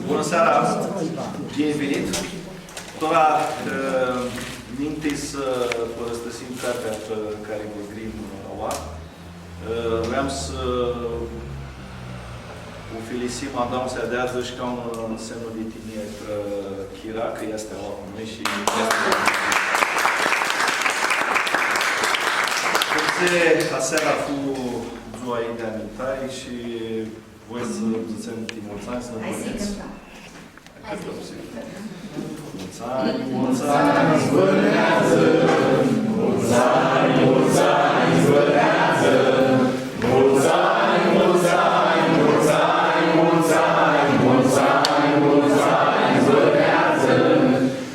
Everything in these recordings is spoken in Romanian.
Bună seara! Bine venit! Tora minte să părăstăsim cartea pe care vorbim aua. Vreau să o felisim Adam se adează și ca un semnul de tineri Chira, că este aua cu noi și aseara cu ziua ei de amintare și voi să zicem mulți ani, să ne puneți. Hai să cântăm. Mulți ani, mulți ani, zvârnează! Mulți ani, mulți ani, zvârnează! Mulți ani, mulți ani, mulți ani, mulți ani, mulți ani, mulți ani, zvârnează!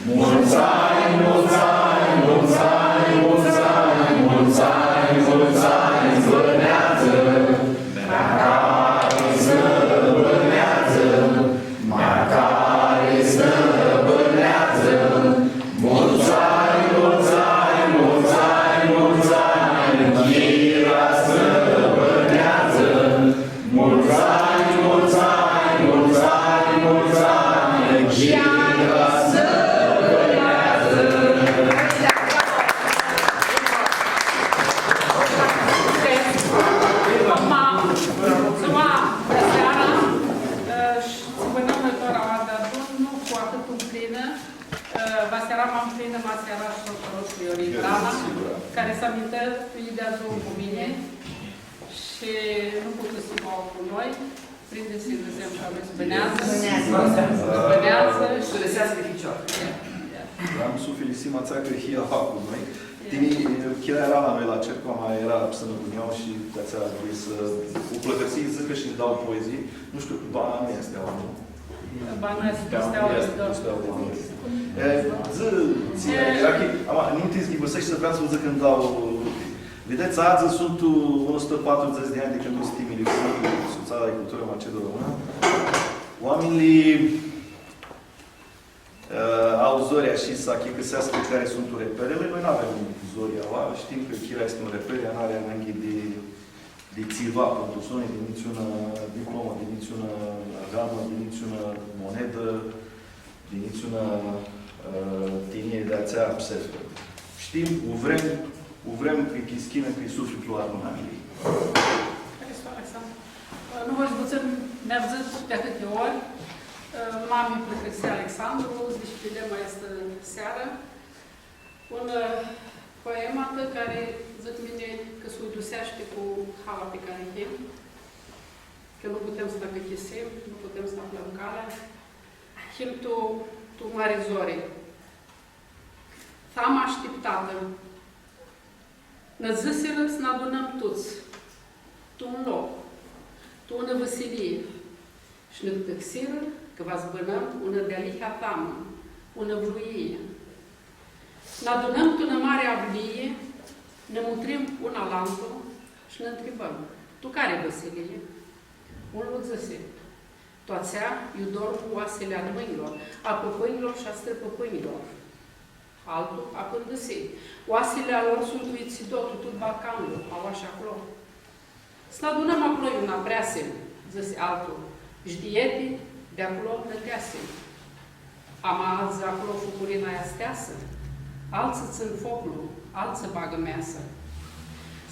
Mulți ani, mulți ani, mulți ani, mulți ani, mulți ani, mulți ani, zvârnează! Care zvârnează, mai care zvârnează! Mulți ani, mulți ani, mulți ani, mulți ani, Chira zvârnează! Mulți ani, mulți ani, mulți ani, mulți ani, Chira zvârnează! Care se amintă de azul cu mine și nu pot să mă cu noi. Prindeți-i de semn că aveți bănează și lăsească ficior. Vreau să felisim ața că hia cu noi. Chiar era la noi la cercul, mai era să ne puneau și de-ața a trebuit să o plăcății, zică și îmi dau poezii. Nu știu, bana nu este steaua, nu? Bana nu este steaua. Nu te zghibăsești să vreau să vă zic când dau... Vedeți, azi sunt 140 de ani de când nu sunt timile cu țara de cultură macedonă. Oamenii au Zoria și să achicăsească care sunt reperele. Noi nu avem Zoria ăla. Știm că Chira este un reper, ea nu are ananghi de țiva, pentru că de niciună diplomă, de niciună gamă, de niciună monedă, de niciună tinie de ațea observă. Știm, vrem că-i chischină, că-i sufletul armonamilii. Nu vă zbuțăm, mi-a văzut de atâtea ori. Mami plăcăse Alexandru, deci dilema este seară. Un poemată care zic mine că se udusește cu hala pe care chem, că nu putem să ne pechesem, nu putem să aflăm calea. Chem tu mare zore. Tam așteptată. Năzâseră să ne adunăm toți. Tu un loc. Tu ună văsilie. Și ne tăxiră că vă zbănăm ună de-aliha tamă. Ună vruie. Ne adunăm tu în mare avlie, ne mutrim una la altul și ne întrebăm. Tu care văsilie? Un lăzăse. Toațea, eu dorm cu oasele a mâinilor, a păpâinilor și a străpăpâinilor. Altul, a pândăsei. Oasele a lor sunt uițidotul, tot balcanul, au așa acolo. Să ne adunăm acolo una preasem, zise altul. Și diete, de acolo năteasem. Am azi acolo fucurina aia steasă. Alții țin focul, alții bagă measă.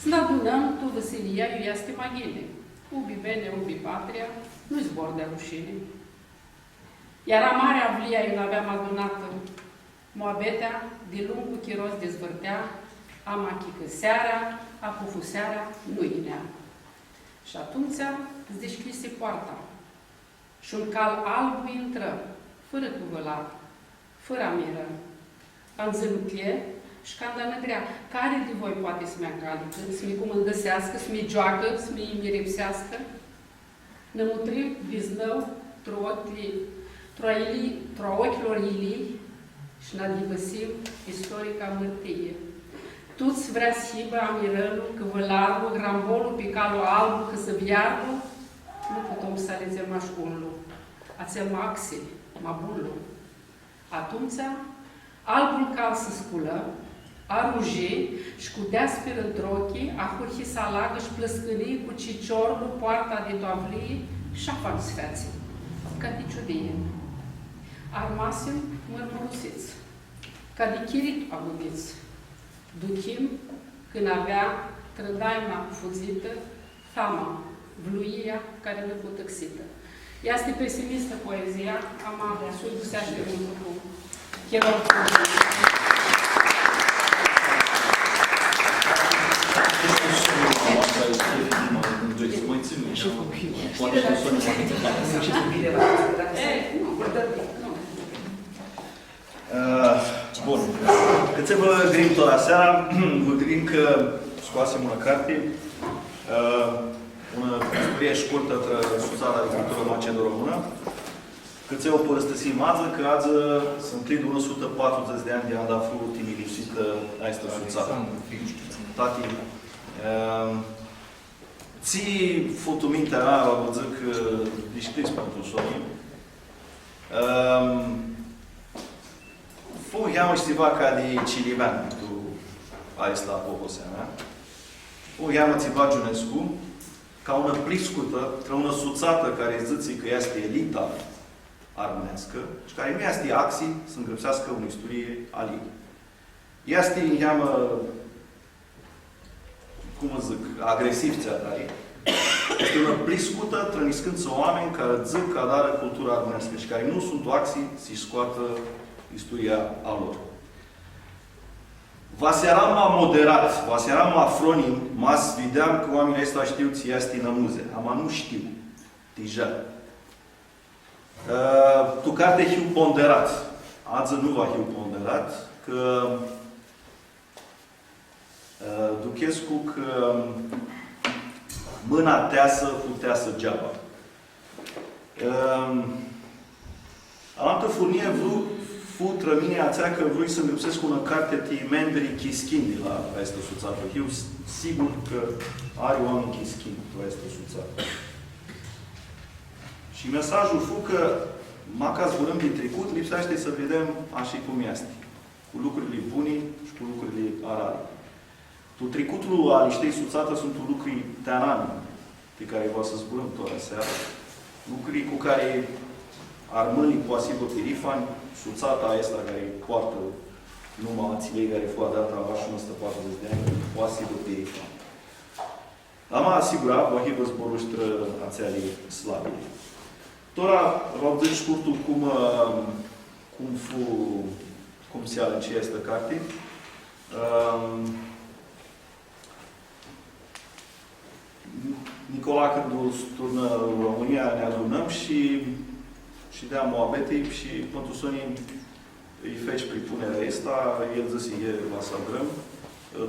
Să ne adunăm, tu, Vasilia, eu este maghine. Ubi bene, ubi patria, nu-i zbor de rușine. Iar amarea avlia eu n-aveam adunată. Moabetea, de lungul chiros dezvârtea, amachică seara, apufu seara, nu inea. Și atunci îți deschise poarta. Și un cal alb intră, fără cuvălat, fără amiră. În zânuchie și candă grea. Care de voi poate să mi încalică, să mi cumândăsească, să mi joacă, să mi mirepsească? Ne mutrim biznău, troachilor ilii și ne adivăsim istorica mărtie. Tu-ți vrea schibă amirălul, că vălarul, grambolul, pe calul albu, că să viarul, nu putem să alețem așculul. Ațem axe, mabulul. Atunci, albul cal se sculă, a ruji și cu deaspiră între ochii, a hurhi să alagă și plăscănii cu ciciorul poarta de toavlie și a fac sfeații. ca de ciudie. Armasim mărmărusiți, ca de chirit agudiți. Duchim când avea trădaima fuzită, fama, vluia care ne potăxită. Este pesimistă poezia, am suiduseaște mult cu Chirov. Bun. Când se vă grim tot aseara, vă grim că scoasem una carte, una istorie scurtă între Societatea de Cultură Macedo-Română, cât se o povestăsi mază, că azi sunt plin de 140 de ani de an aflu timilisită aistă Societatea. Tati, ții fotomintea aia, vă zic, descris pentru Sorin. Fu iamo ceva ca de Cilivan, tu aistă povestea mea. Fu iamo ceva Giunescu, ca una pliscută, ca una suțată care zice că este elita armenească și care nu este axi să îngrăpsească o istorie a ei. Este, iamă, cum zic, agresiv țeatare. Este una pliscută, trăniscând-se oameni care zic că adară cultura armenească și care nu sunt axi să-și scoată istoria a lor. Vaseram a moderat, vaseram a afronim, mas videam că oamenii ăsta știu ți este în muze. Ama nu știu. Deja. Tu carte hiu ponderat. Azi nu va hiu ponderat, că Duchescu că mâna teasă puteasă geaba. Altă furnie vrut futră mine ațea că vrei să îmi una carte de membrii chischini de la Aistă Suțată. Eu sigur că are oameni chischini la Aistă Suțată. Și mesajul fu că, maca zburând din trecut, lipsește să vedem așa cum este. Cu lucrurile bune și cu lucrurile arare. Tu trecutul al Aistă Suțată sunt lucruri teanani, pe care vă să zburăm toată seara. Lucruri cu care armânii posibil perifani, Suțata asta care poartă numai ațilei care fu dată la 140 de ani, posibil perifani. Am asigurat, vă hivă zboruștră ațealii slabe. Tora, vă zic scurtul cum se alege această carte. Nicola, când turnă România, ne adunăm și de Moabetei și pentru Sonii îi feci pripunerea asta, el zice, la Sabrăm.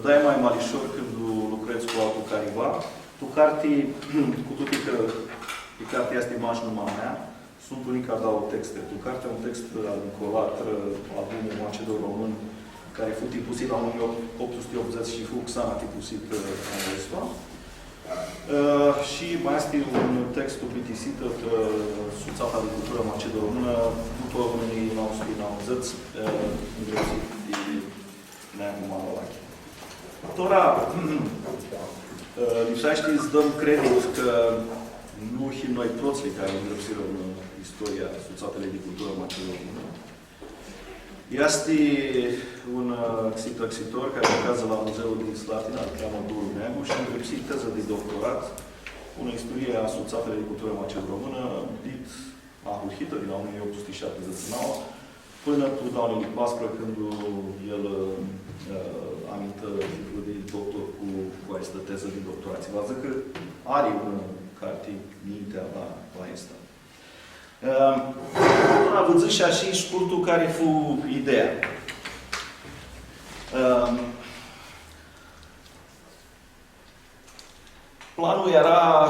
Dai mai malișor când lucrezi cu altul careva. Tu carte, cu toate că cartea este maș numai mea, sunt unii care dau texte. Tu cartea un text al Nicola, albumul Macedo-Român, care fu tipusit la 1880 și fu Xana tipusit în ăsta. Și mai este un text oblitisit pe Suțata de Cultură Macedo-Română după unii 1990 îngrețit de Neacu Malalache. Tora, lipsește îți dăm credit că nu și noi proțli care îngrețiră în istoria Suțatele de Cultură Macedo-Română. Este un xitor care lucrează la Muzeul din Slatina, îl cheamă Duru Neagu, și a îndrepsit teză de doctorat, una istorie a Suțatele de Cultură Macedo-Română, dit ahuhită din 1879, până cu Doamne Paspră, când el amintă titlul de doctor cu această teză de doctorat. Vă zic că are un carte mintea la asta. Vă zic și așa scurtul care fu ideea. Planul era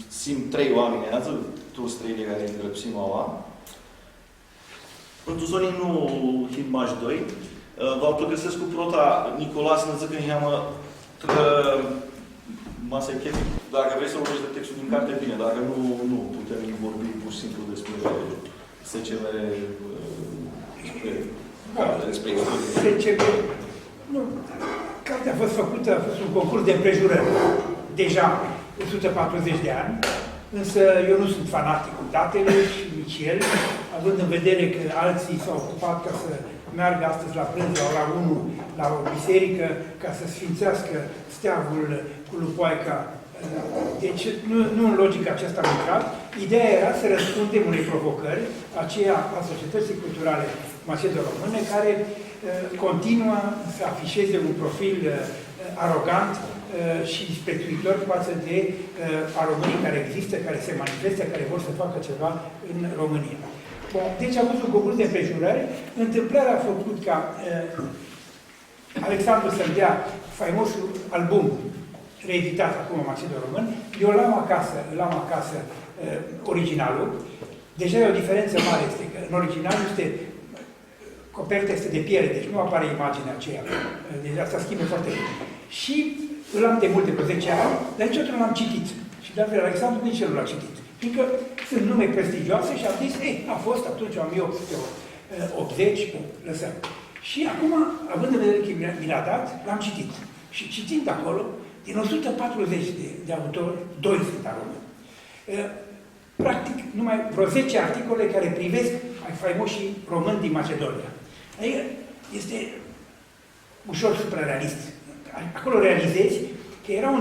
sim 3 oameni azi, toți 3 de care îndrăpsim aua. Pentru zonii nu hitmaș 2. Vă autogăsesc cu prota Nicolas, ne zic în heamă masa e chef. Dacă vrei să vorbești de textul din carte, bine. Dacă nu putem vorbi pur și simplu despre SCM, despre istorie. SCM. Nu. Cartea a fost făcută, a fost un concurs de împrejurări. Deja 140 de ani. însă eu nu sunt fanatic cu datele și nici el, având în vedere că alții s-au ocupat ca să meargă astăzi la prânz la ora 1 la o biserică ca să sfințească steagul cu lupoaica. Deci nu în logica aceasta am intrat. Ideea era să răspundem unei provocări, aceea a societății culturale macedo-române, care continuă să afișeze un profil arogant și disprețuitor față de a românii care există, care se manifestă, care vor să facă ceva în România. Bun, deci am văzut un concurs de împrejurări. Întâmplarea a făcut ca Alexandru să-mi dea faimosul album reeditat acum Macedo-Român. Eu l-am acasă originalul. Deja e o diferență mare, este că în original coperta este de piele, deci nu apare imaginea aceea. Deci asta schimbă foarte mult. Și îl am de mult, de vreo 10 ani, dar niciodată nu l-am citit. Și de altfel, Alexandru nici el nu l-a citit. Fiindcă sunt nume prestigioase și am zis, a fost atunci 1880, lăsăm. Și acum, având în vedere că mi l-a dat, l-am citit. Și citind acolo, din 140 de autori, 2 sunt români. Practic, numai vreo 10 articole care privesc ai faimoșii români din Macedonia. Adică este ușor suprarealist. Acolo realizezi că erau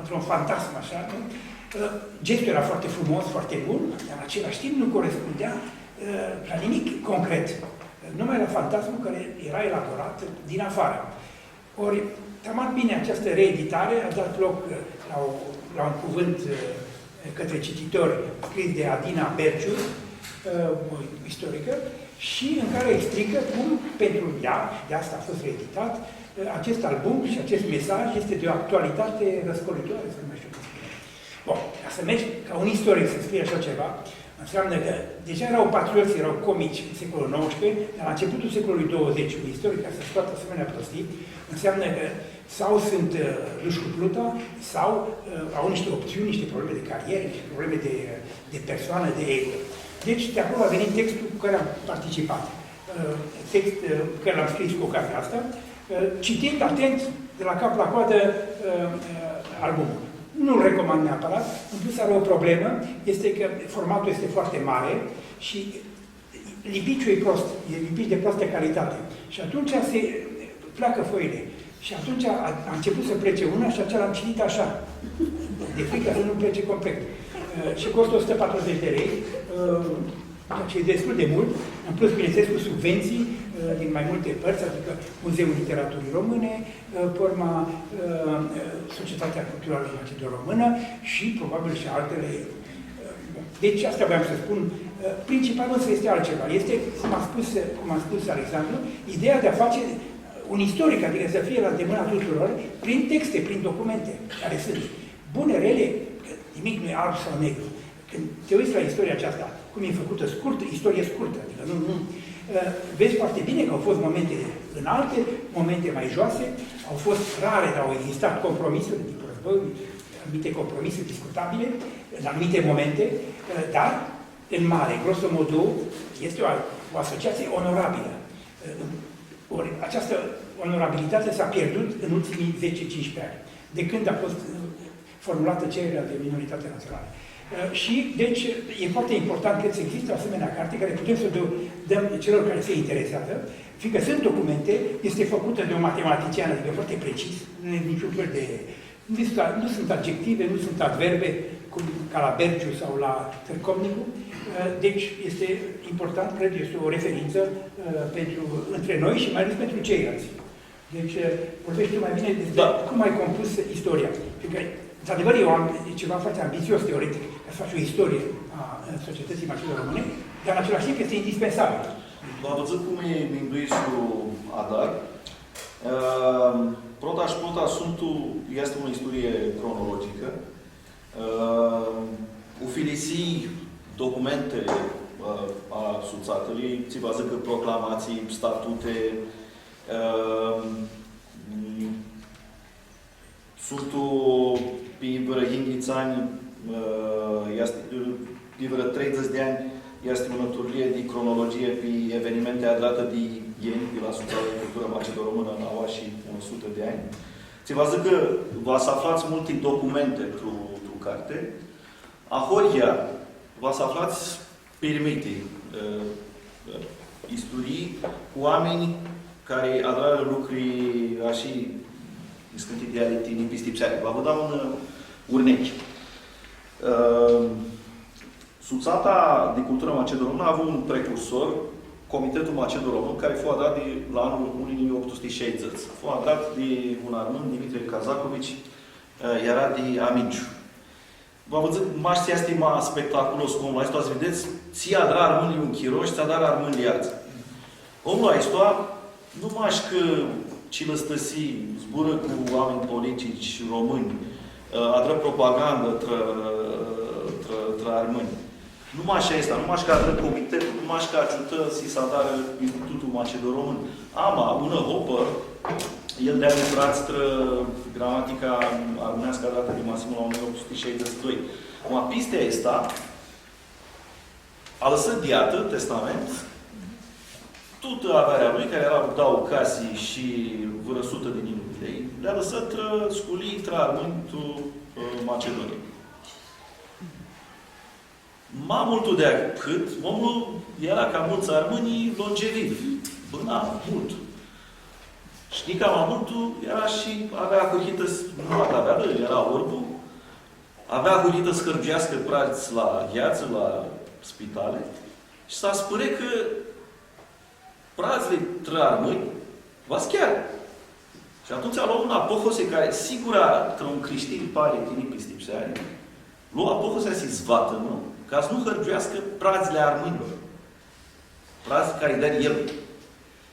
într-un fantasm, așa, nu? Gestul era foarte frumos, foarte bun, dar în același timp nu corespundea la nimic concret. Numai la fantasmul care era elaborat din afară. Ori, taman bine, această reeditare a dat loc la un cuvânt către cititori scris de Adina Berciu, istorică, și în care explică cum, pentru ea, și de asta a fost reeditat, acest album și acest mesaj este de o actualitate răscolitoare, să nu mai știu cum spune. Bun, ca să mergi, ca un istoric să scrie așa ceva, înseamnă că deja erau patrioți, erau comici în secolul XIX, dar la începutul secolului 20, un istoric, ca să scoată asemenea prostii, înseamnă că sau sunt râși cu pluta, sau au niște opțiuni, niște probleme de carieră, niște probleme de persoană, de ego. Deci, de acolo a venit textul cu care am participat. Text cu care l-am scris cu ocazia asta, citind atent, de la cap la coadă, albumul. Nu-l recomand neapărat, în plus are o problemă, este că formatul este foarte mare și lipiciul e prost, e lipici de prostă calitate. Și atunci se pleacă foile. Și atunci a început să plece una și aceea l-am citit așa, de frică să nu plece complet. Și costă 140 de lei, ce e destul de mult, în plus, bineînțeles, cu subvenții din mai multe părți, adică Muzeul Literaturii Române, forma Societatea Culturală Macedo-Română și probabil și altele. Deci asta vreau să spun. Principalul însă este altceva. Este, cum a spus Alexandru, ideea de a face un istoric, adică să fie la îndemâna tuturor, prin texte, prin documente, care sunt bune, rele, că nimic nu e alb sau negru. Când te uiți la istoria aceasta, cum e făcută scurtă, istorie scurtă, adică vezi foarte bine că au fost momente înalte, momente mai joase, au fost rare, dar au existat compromisuri din război, anumite compromisuri discutabile, în anumite momente, dar, în mare, grosomodo, este o asociație onorabilă. Ori această onorabilitate s-a pierdut în ultimii 10-15 ani, de când a fost formulată cererea de minoritate națională. Și, deci, e foarte important că există o asemenea carte care putem să o dăm celor care se interesează, fiindcă sunt documente, este făcută de o matematiciană, adică foarte precis, nu e niciun fel de... Nu sunt adjective, nu sunt adverbe, cum ca la Berciu sau la Târcomnicu. Deci, este important, cred, este o referință între noi și mai ales pentru ceilalți. Deci, vorbește mai bine despre cum ai compus istoria. Fiindcă, într-adevăr, eu am ceva foarte ambițios, teoretic, ca să faci o istorie a societății macedo-române, dar în același timp este indispensabil. V-am văzut cum e lingvistul Adar. Prota și Prota este o istorie cronologică. Ufilisii documente a suțatului, ți va zic proclamații, statute, sunt pe Inghițani, pe 30 de ani, este o năturlie de cronologie pe evenimente adrată de ieni, pe la Societatea de Cultură Macedo-Română în Aua și 100 de ani. Ți va zic că v-ați aflați multe documente pentru carte. Ahoria, v-ați aflați permite istorii cu oameni care adrară lucruri așa discutii dialectii din pistipseare. Vă dau un urnechi. Suțata de cultură macedonă a avut un precursor, Comitetul Macedon-Român, care a fost dat la anul 1860. A fost dat de un armân, Dimitrie Cazacovici, era de Aminciu. Vă văzut, maștia este mai spectaculos cu omul ăsta, vedeți, ți-a dat armânii un chiroș, ți-a dat armânii alții. Omul ăsta, nu mași că ci lăstăsi, zbură cu oameni politici români, adră propagandă tra armâni. Nu așa este, nu că adră comitetul, nu că ajută să se adară Institutul Macedon-Român. Ama, ună hopă, el de-a livrat gramatica armânească dată de Masimul la 1862. Uma pistea asta a lăsat diată, testament, toată averea lui, care era dau casii și vreo 100 de lei, le-a lăsat sculii armântul Macedoniei. Mai multul decât, omul era ca mulți armânii longevivi. Bâna mult. Știi că mai multul era și avea hurită, nu avea, era orbul, avea hurită scârgească prați la gheață, la spitale, și s-a spune că prațile tră armâni va chiar. Și atunci a luat un apohose care, sigura, un creștin pare tinipistipseari, lua apohosea să-i zvată, nu? Ca să nu hărgiuiască prațile armânilor. Prați care dă el.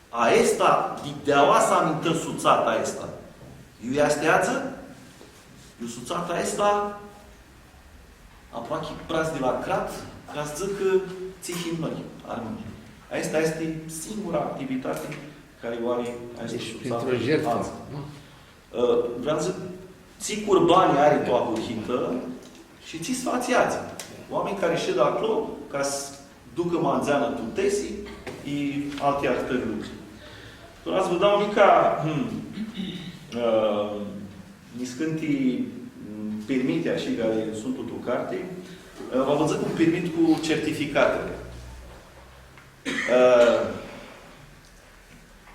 Aesta, de-aua s-a amintă suțata asta. Eu asteață? Eu suțata asta aproape prați de la crat, ca să zic că țihim noi, armânii. Asta este singura activitate care o are aici suțata. Printr-o jertfă. Vreau să zic, ții curbanii are toată hită și ții sfațiați. Oameni care șed acolo ca să ducă manzeană tutesi și alte artări lucruri. Doar să vă dau mica niscântii permite așa care sunt totul carte. V-am văzut cum permit cu certificatele.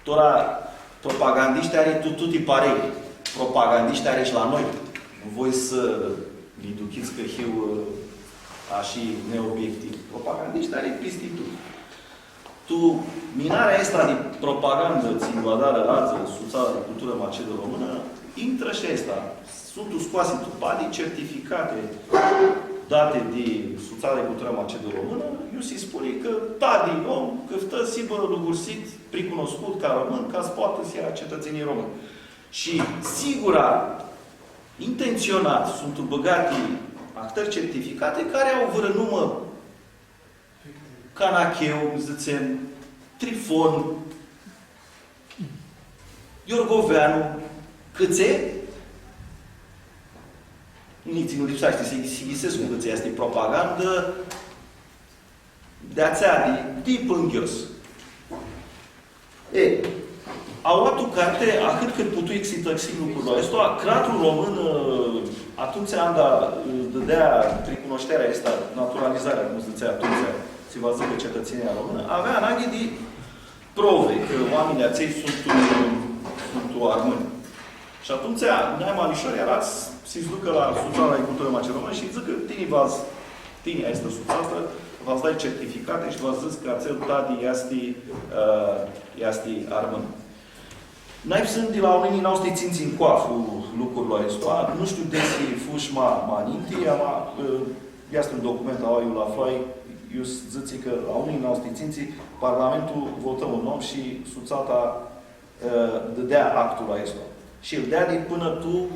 Tora propagandiști are tututi parei. Propagandiști are și la noi. Voi să li duchiți că eu așa neobiectiv. Propagandiști are pistitul. Tu, minarea asta de propagandă, ținvadară, rază, suțară de cultură macedon-română, intră și asta. Sunt scoase tupade, certificate date de suțară de cultură macedon-română, eu se spune că tadi om, că stă singură lugursit, pricunoscut ca român, ca să poată să ia cetățenii români. Și sigura, intenționat, sunt băgate actări certificate care au vărănumă Canacheu, zicem, Trifon, Iorgoveanu, câțe? Nici nu lipsește să ghisesc cu câțe este propagandă de-ațea, de pânghios. Au luat o carte, atât cât putu exităxi lucrurile ăsta, cratul român, atunci dădea recunoșterea asta, naturalizarea, cum se zicea atunci, se va zică cetățenia română, avea anaghe de prove că oamenii acei sunt armâni. Și atunci, neam anișori era să-i ducă la suțara de cultură macedonă și zică, tine este suțată, v-ați dai certificate și v-ați zis că acel tadi este armân. N-ai sunt de la oamenii noștri ținți în coaful lucrurilor ăsta, nu știu de si fuși maninti, este un document la eu la Floi, eu zic că la unii noștri ținți, Parlamentul votă un om și suțata dădea actul la ăsta. Și îl dea de până tu,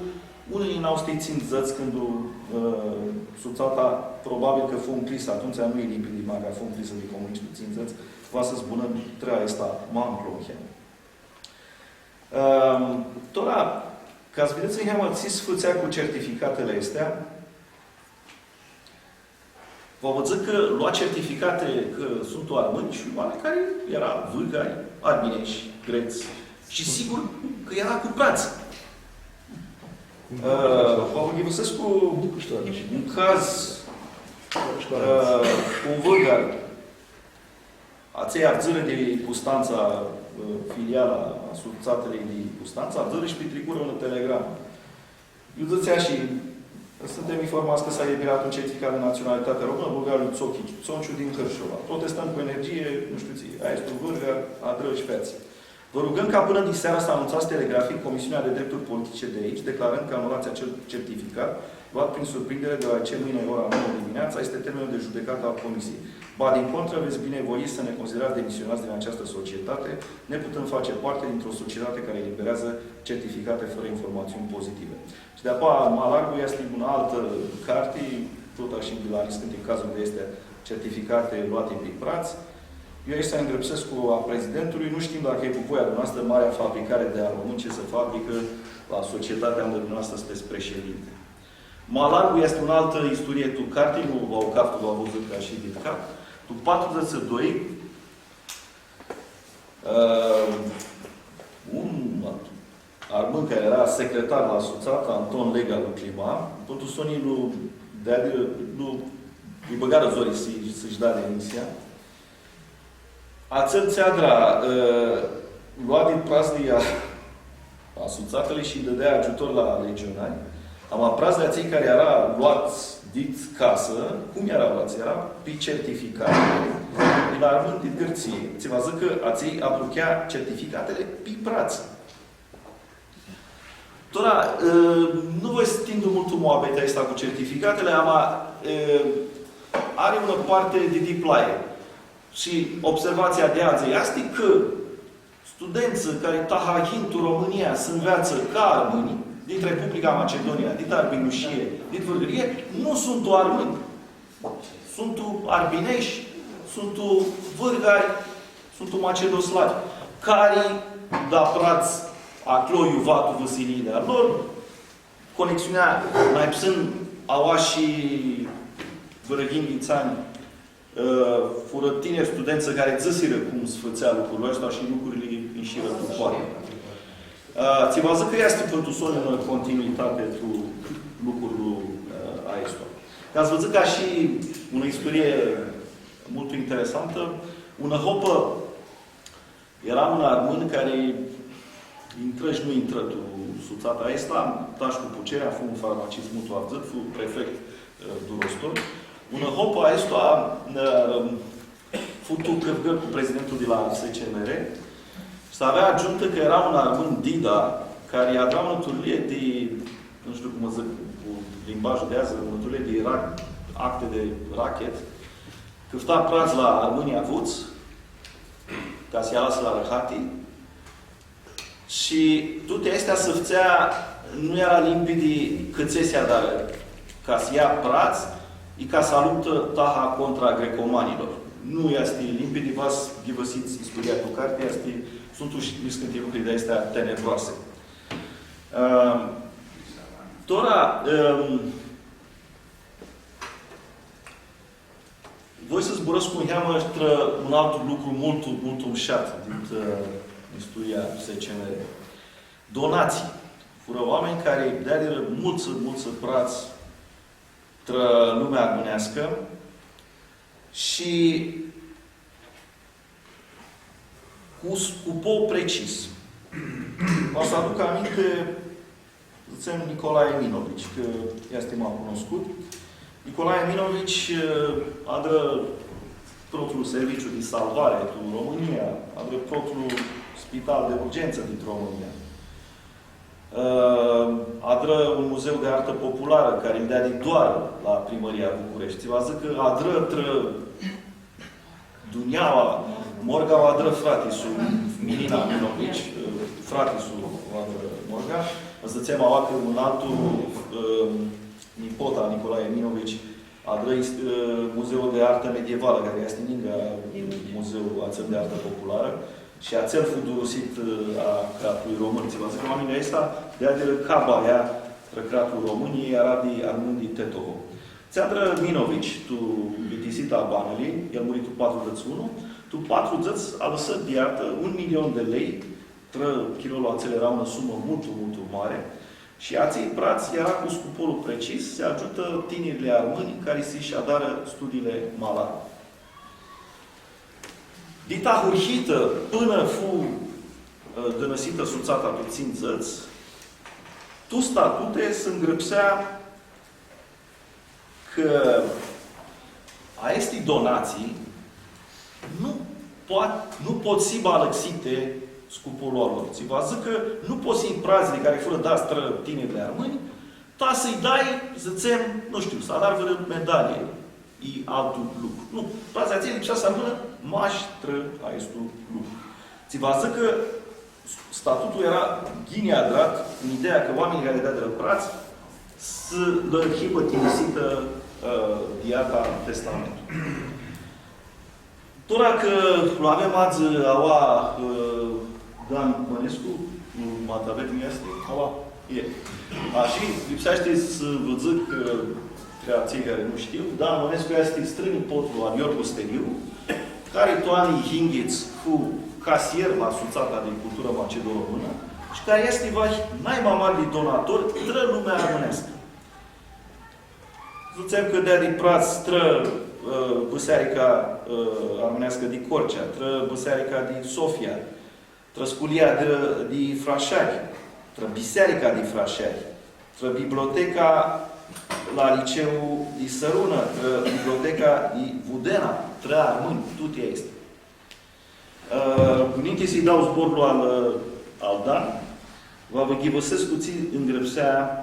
unii noștri ținți zăți când suțata, probabil că fu înclisă, atunci nu e limpid de mare, a fost înclisă de comuniști ținți zăți, va să spună treia asta, manglonchen. Tora, ca să vedeți în heamă, ți sfâțea cu certificatele astea, vă văzut că lua certificate că sunt armâni și oameni care era vâlgari, armineși, greți și sigur că era cu prață. Pavel Ghivăsescu, un caz cu un vârgar, aței arzâre de Constanța, filiala asociatele de Constanța, arzâre și pitricură în Telegram. Iudățea și suntem informați că s-a eliberat un certificat de naționalitate română, bulgarul Țonciu din Hârșova. Protestăm cu energie, nu știu ție, Aestru Vârgar, Adră și Feați. Vă rugăm ca până din seara să anunțați telegrafic Comisiunea de Drepturi Politice de aici, declarând că anulați acel certificat, luat prin surprindere, deoarece mâine ora 9 dimineața este termenul de judecată al Comisiei. Ba, din contră, veți binevoi să ne considerați demisionați din această societate, neputând face parte dintr-o societate care eliberează certificate fără informațiuni pozitive. Și de apoi, Malargu este în altă carte, tot așa și bilanist, în cazul de este certificate luate pe prați. Eu aici să îndrepsesc cu a prezidentului, nu știm dacă e cu voia dumneavoastră marea fabricare de armament ce se fabrică la societatea unde dumneavoastră sunteți președinte. Malargu este un altă istorie tu carte, nu v-au captul, v-au văzut ca și din cap. Tu 42, un armânt care era secretar la Suțat, Anton Lega lui Clima, totul sonii lui îi băgară zorii să-și da demisia. Ațel Țeadra lua din praznia Suțatele și îi dădea ajutor la legionari. Am praznia cei care era luați dit casă, cum era luați? Era pe certificat. Din armânt din gârție. Ți vă zic că aței abluchea certificatele pe prață. Tora, nu voi stindu mult moabeta asta cu certificatele, are una parte de diplaie. Și observația de azi este că studenții care tahahintul România sunt înveață ca armâni, din Republica Macedonia, din Arbinușie, din Vârgărie, nu sunt o armâni. Sunt arbineși, sunt vârgari, sunt macedoslavi, care, da prați, acloiu, vatu, văsilii de-a lor, conexiunea mai puțin aua și vărăghini din țani, fură tineri studenți care zăsiră cum sfățea lucrurile ăsta și lucrurile înșiră cu poate. Ți vă zic că este pentru sonul în continuitate cu lucrul aici. Ca să vă zic ca și o istorie mult interesantă, una hopă era un armân care intră și nu intră tu Suțata asta, tași cu pucerea, fu un farmacist mult avzit, fu prefect Durostor. Una hopă asta fu tu căvgă cu prezidentul de la SCMR. Și să avea adjuntă că era un armânt Dida, care avea o măturie de, nu știu cum mă zic, cu limbajul de azi, o măturie de acte de rachet, câfta prați la armânii avuți, ca să-i lasă la răhati, și toate astea să fțea, nu era limpede câțesea, dar ca să ia prați, e ca să luptă taha contra grecomanilor. Nu este limpede, v-ați ghivăsiți istoria cu carte, sunt niște lucruri de astea tenebroase. Tora, voi să zburăți cu un alt lucru mult umșat din istoria SCMR. Donații. Fură oameni care dea mulți prați tră lumea armânească și cu scupou precis. O să aduc aminte, zicem Nicolae Minovici, că este mai cunoscut. Nicolae Minovici adră propriul serviciu de salvare din România, adră propriul spital de urgență din România. Adră un muzeu de artă populară care îmi dea de doar la primăria București. Vă zic că adră Duniaua, Morga o adră fratisul Milina Minovici, fratisul adră Morga. Vă ziceam că un altul nipota Nicolae Minovici adră muzeul de artă medievală, care este în Inga, muzeul ațel de artă populară. Și ațel fu durusit a cratului român. Ți vă zic că oamenii ăsta de caba aia cratul României era de armândii Tetovo. Ți-adră Minovici, tu vitisita banului, el murit cu 41, tu 4 dăți a lăsat de iartă 1.000.000 de lei, kilul ațel era o sumă mult mare, Și Aței Prați era cu scopul precis, se ajută tinerile armâni care se-și adară studiile malare. Dita hurhită, până fu dănăsită suțata puțin țăți, tu statute se îngrăpsea că aesti donații nu pot fi balăxite scopul lor. Ți vă zic că nu poți fi prazile care fură dați tinerile armâni, ta să-i dai, zățem, nu știu, să dar vreo medalie, e altul lucru. Nu, prazia ție lipsea să armână, maștră aestul lucru. Ți vă zic că statutul era ghiniadrat în ideea că oamenii care dea de răprați să le arhivă tinisită diata testamentul. Tora că l avem azi aua Dan Mănescu, Matabet nu este? Aua, e. Și lipsește să vă zic că cei care nu știu, Dan Mănescu este strânii potru al Iorgu Steriu, care toanii hingheți cu casier la suțata de cultură macedo-română și care este mai mare de donator tră lumea românească. Zicem că de-a din Praț tră Biserica armânească din Corcea, tră Biserica din Sofia, tră sculia din Frașari, tră Biserica din Frașari, tră Biblioteca la Liceul din Sărună, tră Biblioteca din Vudena, tră armâni, tot este. Înainte să-i dau zborul al Dan, vă ghivăsesc puțin îngrăpsea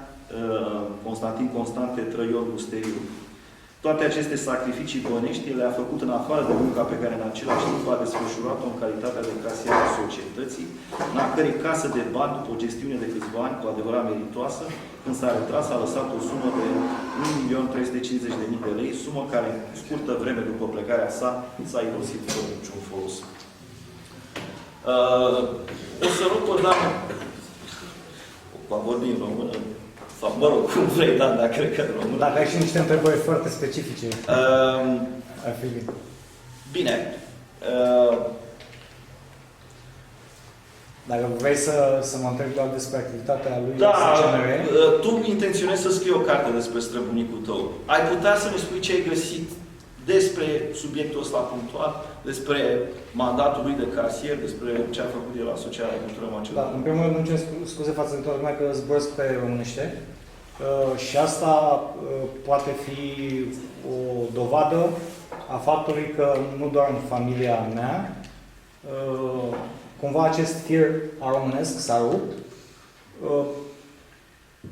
Constantin Constante Trăior Gusteriu. Toate aceste sacrificii bănești le-a făcut în afară de munca pe care în același timp a desfășurat-o în calitatea de casier a societății, în a cărei casă de bani, după o gestiune de câțiva ani cu adevărat meritoasă, când s-a retras, a lăsat o sumă de 1.350.000 de lei, sumă care, în scurtă vreme după plecarea sa, s-a irosit fără niciun folos. O să rog o doamnă, va vorbi în română, sau mă rog, cum vrei, dar cred că în română. Dacă ai și niște întrebări foarte specifice, ar fi bine. Bine. Dacă vrei să mă întrebi doar despre activitatea lui Da, SCMR. Tu intenționezi să scrii o carte despre străbunicul tău. Ai putea să ne spui ce ai găsit despre subiectul ăsta punctual, despre mandatul lui de casier, despre ce a făcut el la Asociația de Cultură Macedonia? Da, în primul rând, nu cer scuze față de toată lumea că zboresc pe românește. Și asta poate fi o dovadă a faptului că nu doar în familia mea, cumva acest fir românesc s-a rupt.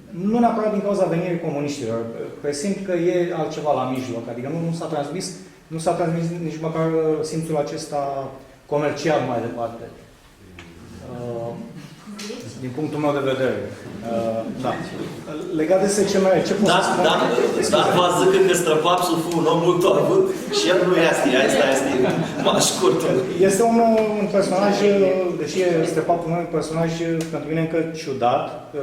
Nu neapărat din cauza venirii comuniștilor. Presimt că e altceva la mijloc. Adică nu s-a transmis nici măcar simțul acesta comercial mai departe. Din punctul meu de vedere. Da. Legat de SCMR, ce pot să spun? Da, vă zic că Străpapsul fu un om mult avut și el nu este. Asta este mai scurt. Este un personaj, deși este faptul meu, un personaj pentru mine încă ciudat.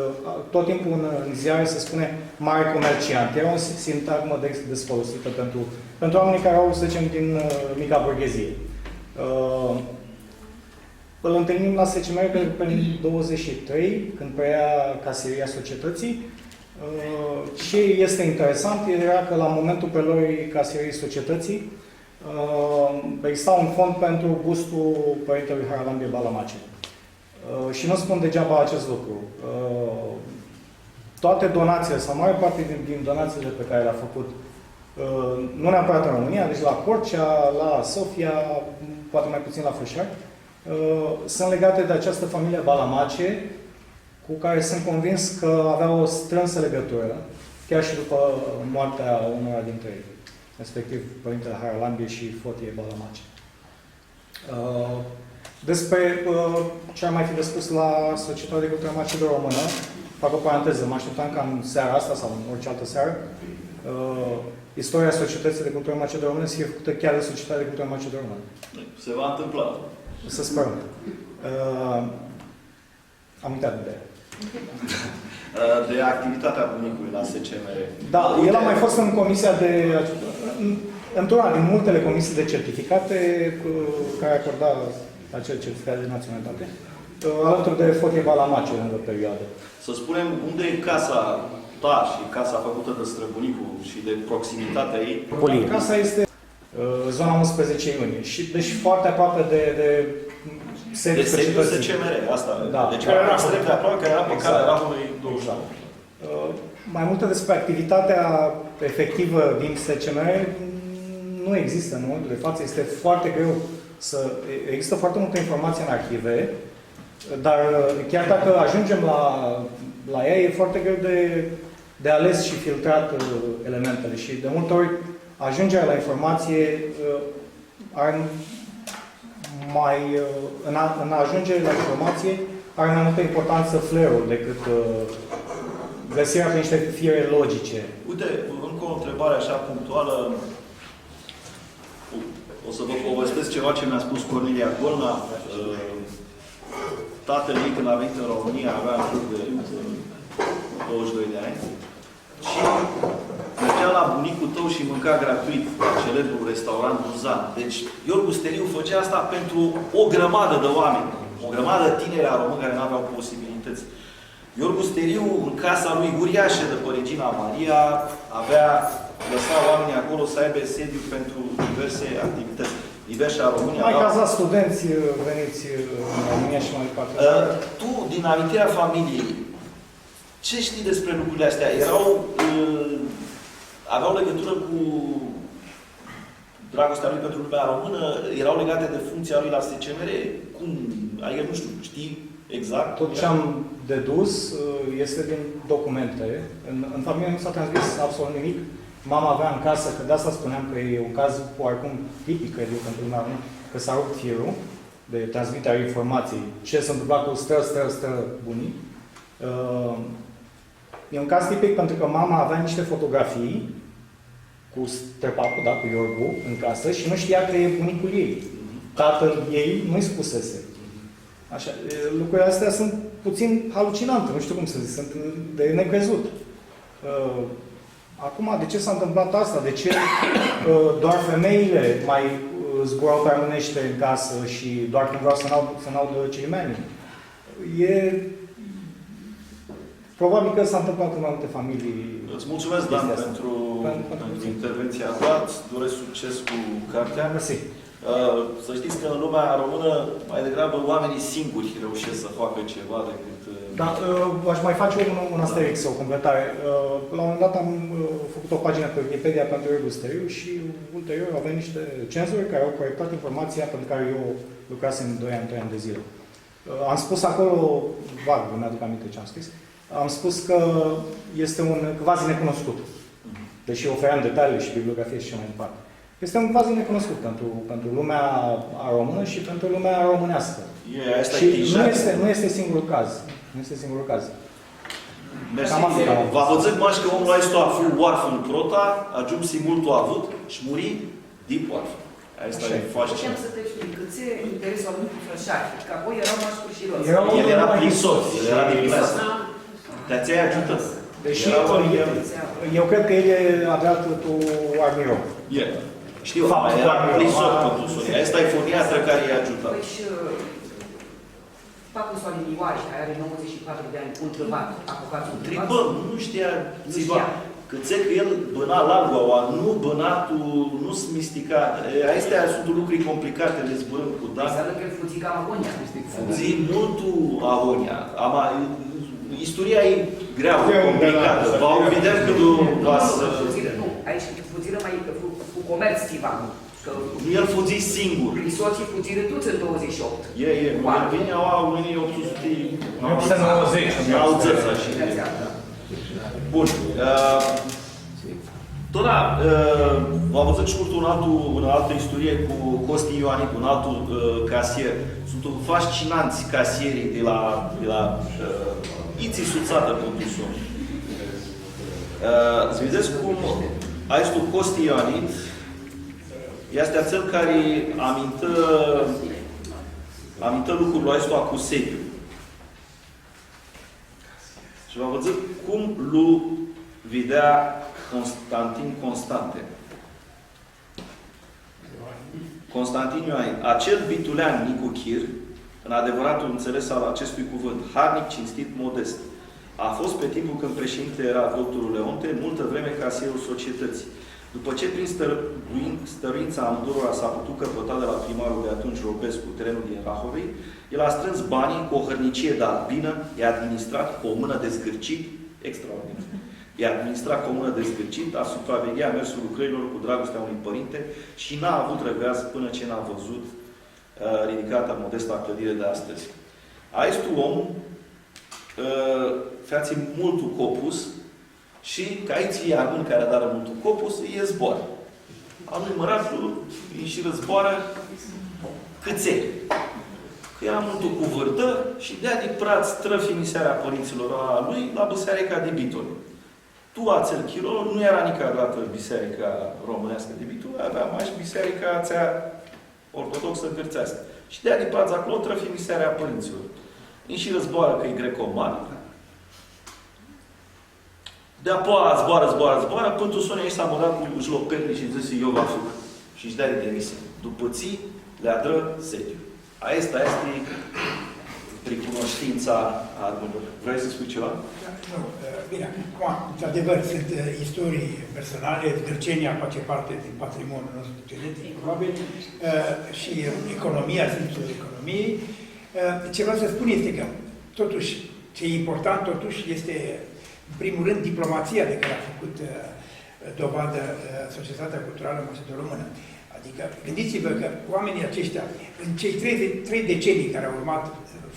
Tot timpul în ziare se spune mare comerciant. Era o sintagmă des folosită pentru oamenii care au, să zicem, din mica burghezie. Îl întâlnim la SCMR pe 23, când preia casieria societății. Ce este interesant era că la momentul preluării casierii societății exista un fond pentru bustul părintelui Haralambie Balamace. Și nu spun degeaba acest lucru. Toate donațiile, sau mare parte din donațiile pe care le-a făcut, nu neapărat în România, deci la Corcea, la Sofia, poate mai puțin la Fășari, sunt legate de această familie Balamace, cu care sunt convins că avea o strânsă legătură, chiar și după moartea unora dintre ei, respectiv Părintele Haralambie și Fotie Balamace. Despre ce ar mai fi de spus la Societatea de Cultură Macedo-Română, fac o paranteză, mă așteptam ca în seara asta sau în orice altă seară, istoria Societății de Cultură Macedo-Română să fie făcută chiar de Societatea de Cultură Macedo-Română. Se va întâmpla. Să sperăm. Am uitat de ea. De activitatea bunicului la SCMR. Da, el a mai fost în comisia de... într-una din multele comisii de certificate care acorda acel certificat de naționalitate. alături de Fotie Balamace în o perioadă. Să spunem, unde e casa ta și casa făcută de străbunicul și de proximitatea ei? Casa este zona 11 iunie. Și deci foarte aproape de Deci sediul SCMR, asta. Da. Deci care era extrem de aproape, care era pe calea Rahului 29. Mai multe despre activitatea efectivă din SCMR nu există în momentul de față. Este foarte greu să... Există foarte multă informație în arhive, dar chiar dacă ajungem la ea, e foarte greu de ales și filtrat elementele. Și de multe ori ajungerea la informație în a ajunge la informație are mai multă importanță flair-ul decât găsirea pe niște fiere logice. Uite, încă o întrebare așa punctuală. O să vă povestesc ceva ce mi-a spus Cornelia Golna. Tatăl ei, când a venit în România, avea în jur de 22 de ani. Și mergea la bunicul tău și mânca gratuit la celebrul restaurant Buzan. Deci, Iorgu Steriu făcea asta pentru o grămadă de oameni. O grămadă de tineri români care nu aveau posibilități. Iorgu Steriu, în casa lui uriașă de pe Regina Maria, lăsa oamenii acolo să aibă sediu pentru diverse activități. Diverse a România. Mai caza studenți veniți în România și mai departe. Tu, din amintirea familiei, ce știi despre lucrurile astea? Aveau legătură cu dragostea lui pentru lumea română? Erau legate de funcția lui la SCMR? Cum? Adică, nu știu, știi exact? Tot ce am dedus este din documente. În familie nu s-a transmis absolut nimic. Mama avea în casă, că de asta spuneam că e un caz oarecum tipic, cred eu, pentru lumea română, că s-a rupt firul de transmiterea informației. Ce s-a întâmplat cu stră bunii. E un caz tipic pentru că mama avea niște fotografii cu străpapul, da, cu Iorgu, în casă și nu știa că e bunicul ei. Tatăl ei nu-i spusese. Așa, lucrurile astea sunt puțin halucinante, nu știu cum să zic, sunt de necrezut. Acum, de ce s-a întâmplat asta? De ce doar femeile mai zburau pe românește în casă și doar când vreau să n-audă cirimanii? Probabil că s-a întâmplat în multe familii. Îți mulțumesc, Dan, pentru intervenția ta. Îți doresc succes cu cartea. Mersi. Să știți că în lumea română, mai degrabă, oamenii singuri reușesc să facă ceva decât... Da, aș mai face un asterix, o completare. La un moment dat am făcut o pagină pe Wikipedia pentru Iorgu Steriu și ulterior au venit niște cenzori care au corectat informația pentru care eu lucrasem 2 ani de zile. Am spus acolo, vag, nu mi-aduc aminte ce am scris, am spus că este un quasi necunoscut. Deși ofeream detalii și bibliografie și ce mai departe. Este un quasi necunoscut pentru lumea română și pentru lumea românească. Și nu este singurul caz. Nu este singurul caz. Mersi. Vă văzut maș că omul ăsta a fost orfan prota, ajung si multul avut și muri din orfan. Asta e fascinant. Putem să te explic cât e interesul al lui Frășachi, că apoi erau mașcuri și roți. El era plisot, el era din plasă. Dar ți-ai ajutat. Deși eu cred că el avea tu armiron. Știu, era plisot pentru Sonia. Asta e foniatră care i-a ajutat. Păi și Pacu Sorin Ioaș, care are 94 de ani, întrebat, avocatul întrebat. Bă, nu știa, că țe că el băna largoaua, nu bănatul, nu smistica. Astea sunt lucruri complicate, le zburăm cu Dan. Înseamnă că el fuzi cam agonia. Fuzi multul agonia. Istoria e grea, complicată. Vă vedem că nu va să... Nu, aici fuziră mai cu comerț ceva. El fuzi singur. Soții fuziră toți în 28. El vine au în 1890. Bun. Tona, v-am văzut scurt în altă istorie cu Costi Ioanic, un altul casier. Sunt fascinanți casierii de la Iții Suțată pentru son. Să vedeți cum aici Costi Ioanic este cel care amintă lucrurile astea cu sediu. Și v-am văzut cum lui vedea Constantin Constante. Constantin Ioan, acel bitulean Nicu Chir, în adevăratul înțeles al acestui cuvânt, harnic, cinstit, modest. A fost pe timpul când președinte era doctorul Leonte, multă vreme casierul societății. După ce, prin stăruința amândurora s-a putut căpăta de la primarul de atunci, Robescu, terenul din Rahovei, el a strâns banii cu o hărnicie de albină, i-a administrat cu o mână de zgârcit, extraordinar. I-a administrat cu o mână de zgârcit, a supravegheat mersul lucrărilor cu dragostea unui părinte și n-a avut răgaz până ce n-a văzut ridicata, modesta clădire de astăzi. A este un om, fiații multul copus, și caiții iarbân care dară multul copus, îi zboară. Al lui Mărașul îi și războară câței. Că era multul cu vârdă și dea de praț trăfi miseria părinților a lui la biserica de Bitoli. Tu, ațel Chirol, nu era nicăiodată biserica românească de Bitoli, avea mai și biserica țea ortodoxă gârțească. Și dea de praț acolo trăfi miseria părinților. Îi și războară că e greco-mari. De-apoi zboară, până tu sune și s-a băgat cu jloperli și zise, eu vă fug. Și își dea de demisie. După ții, le adră sediu. Asta este recunoștința admărilor. Vrei să spui ceva? Nu, bine, acum, într-adevăr, sunt istorii personale, Zgârcenia face parte din patrimoniul nostru genetic, probabil, și economia, simțul economiei. Ce vreau să spun este că, totuși, ce e important, totuși, este în primul rând, diplomația de care a făcut dovadă Societatea Culturală Macedon-Română. Adică, gândiți-vă că oamenii aceștia, în cei 3 decenii care au urmat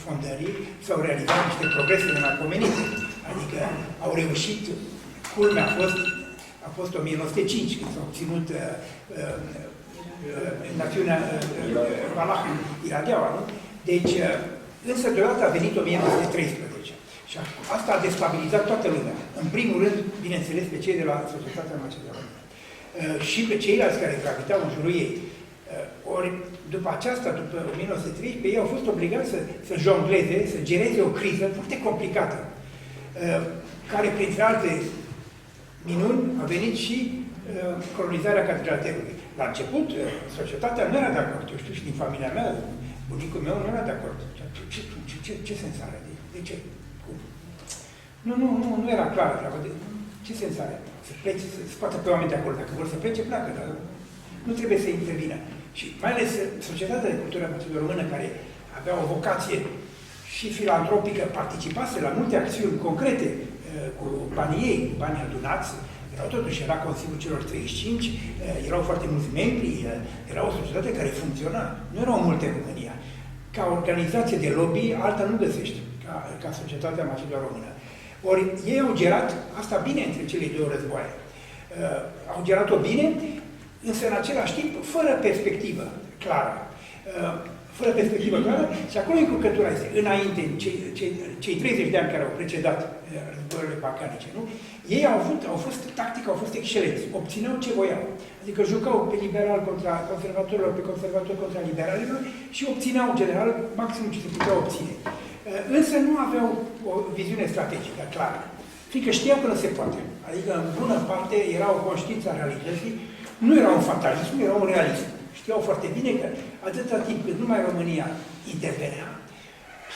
fondării, s-au realizat niște progrese nemaipomenite. Adică, au reușit, culmea a fost 1905, când s-a obținut națiunea Valahă, Iradeaua, nu? Deci, însă, deodată a venit 1913. Și asta a destabilizat toată lumea. În primul rând, bineînțeles, pe cei de la Societatea Macedonă. Și pe ceilalți care gravitau în jurul ei. Ori, după aceasta, după 1913, ei au fost obligați să jongleze, să gereze o criză foarte complicată, care, printre alte minuni, a venit și colonizarea Catedralului. La început, societatea nu era de acord. Eu știu și din familia mea, bunicul meu nu era de acord. Ce sens are? De ce? Nu era clar treaba. Ce sens are? Să plece, să scoată pe oameni de acolo. Dacă vor să plece, pleacă, dar nu trebuie să intervină. Și mai ales Societatea de Cultură Macedon-Română, care avea o vocație și filantropică, participase la multe acțiuni concrete cu banii ei, cu banii adunați. Totuși era Consiliul celor 35, erau foarte mulți membri, era o societate care funcționa. Nu erau multe în România. Ca organizație de lobby, alta nu găsești, ca Societatea Macedon-Română. Ori ei au gerat asta bine între cele două războaie. Au gerat-o bine, însă în același timp fără perspectivă clară. Fără perspectivă clară și acolo încurcătura este înainte, cei 30 de ani care au precedat războiile balcanice, nu? Ei au fost excelenți, obțineau ce voiau. Adică jucau pe liberal contra conservatorilor, pe conservatori contra liberalilor și obțineau în general maximum ce se putea obține. Însă nu aveau o viziune strategică clară, fiindcă știa că nu se poate. Adică, în bună parte, era o conștiință a realității, nu era un fatalism, era un realism. Știau foarte bine că atâta timp cât numai România intervenea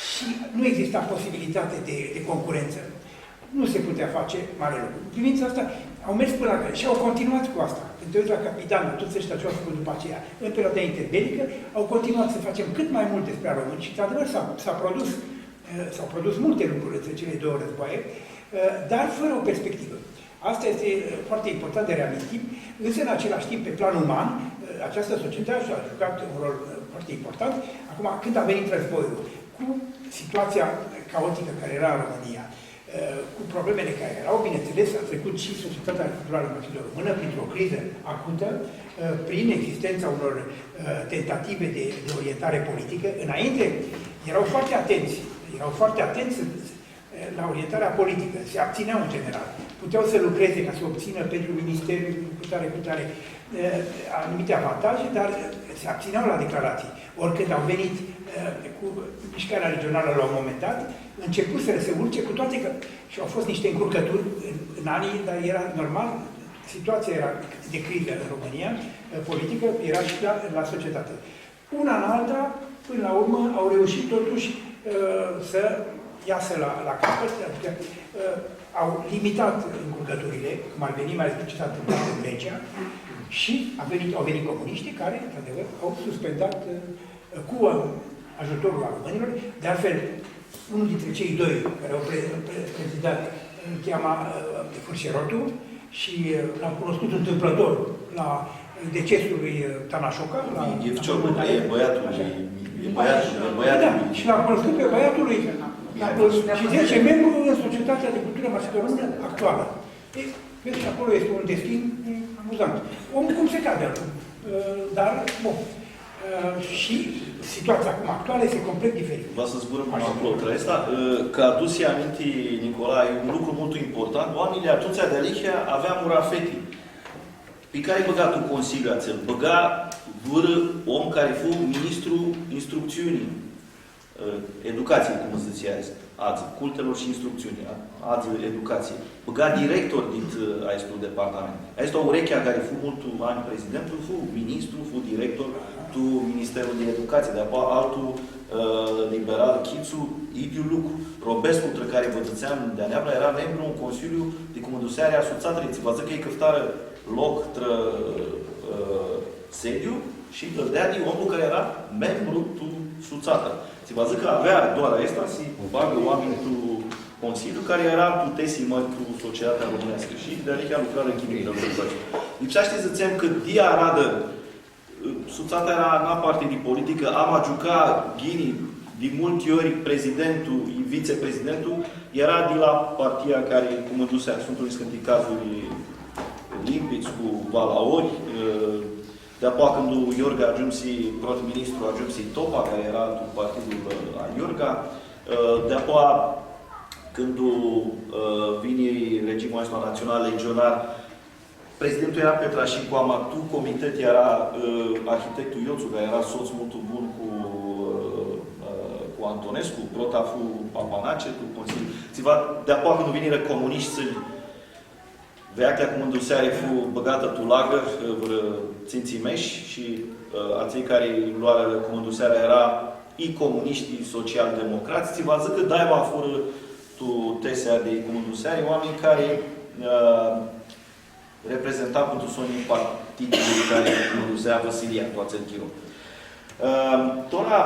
și nu exista posibilitate de concurență, nu se putea face mare lucru. În privința asta, au mers până la care și au continuat cu asta. Când te uiți la Capitanul, toți ăștia ce au făcut după aceea, în perioada interbelică, au continuat să facem cât mai mult despre români și, într-adevăr, s-au produs multe lucruri între cele două războaie, dar fără o perspectivă. Asta este foarte important de reamintit, însă, în același timp, pe plan uman, această societate a jucat un rol foarte important. Acum, când a venit războiul, cu situația caotică care era în România, cu problemele care erau, bineînțeles, a trecut și Societatea Culturală Macedon-Română printr-o criză acută, prin existența unor tentative de orientare politică. Înainte, erau foarte atenți la orientarea politică, se abțineau în general. Puteau să lucreze ca să obțină pentru Ministerul cu tare anumite avantaje, dar se abțineau la declarații. Ori când au venit cu mișcarea regională la un moment dat, început să se urce, cu toate că și au fost niște încurcături în anii, dar era normal, situația era de criză în România, politică, era și la societate. Una în alta, până la urmă au reușit totuși să iasă la capăt, adică au limitat încurcăturile, cum ar veni, mai ales ce s-a întâmplat în Grecia, și au venit comuniștii care, într-adevăr, au suspendat cu ajutorul românilor. De altfel, unul dintre cei doi care au prezidat îl cheama Furșerotu și l-am cunoscut întâmplător la decesul lui Tanașoca. E băiatul. Da, și l-am cunoscut pe băiatul lui. Și 10 membru în Societatea de Cultură Macedonă actuală. Vezi, și acolo este un destin amuzant. Omul cum se cade acum. Dar, bun. Și situația acum actuală este complet diferită. Vreau să zburăm în aplautra asta. Că a adus aminte Nicolae, un lucru mult important. Oamenii atunci de Alihia aveam un rafeti. Pe care ai băgat un consiliu ațel? Băga vâră om care fu ministru instrucțiunii. Educației, cum se zicea azi, cultelor și instrucțiunii, azi educație. Băga director din acest departament. Asta o urechea care fu multul ani prezidentul, fu ministru, fu director tu Ministerul de Educație, de apoi altul liberal Chițu, Idiu Lucru. Robescu, între care vă ziceam de Neamla, era membru în Consiliu de Conducere Asociației. Ți vă zic că e căftară loc tră sediu și îl dea de omul care era membru tu suțată. Ți vă zic că avea doar asta și bagă oameni cu Consiliu care era tu tesimă cu societatea românească și de adică a lucrat în chimie. Lipsește să zicem că dia Aradă suțata era în parte de politică, am a juca ghinii de multe ori prezidentul, viceprezidentul, era de la partia care, cum îndusea Sfântul Scântii cazuri limpici cu Valaori, de-apoi când Iorga ajunse prim-ministru, ajunse Topa, care era partidul a Iorga, de-apoi când vine regimul ăsta național legionar, prezidentul era Petrașicu Amatu, comitet era arhitectul Ioțu, care era soț mult bun cu Antonescu, Protafu Papanace, cu Consiliul. De-apoi când vine comuniști să-l veaclea cum înduseare fu băgată tu lagă, ținții meși și aței care luară cum îndusearea era i comuniștii social-democrați. Ți vă zic că daiva fură tu tesea de cum înduseare, oameni care reprezenta pentru sonii partidului care condusea Vasilia, toată în Chiru. Tora,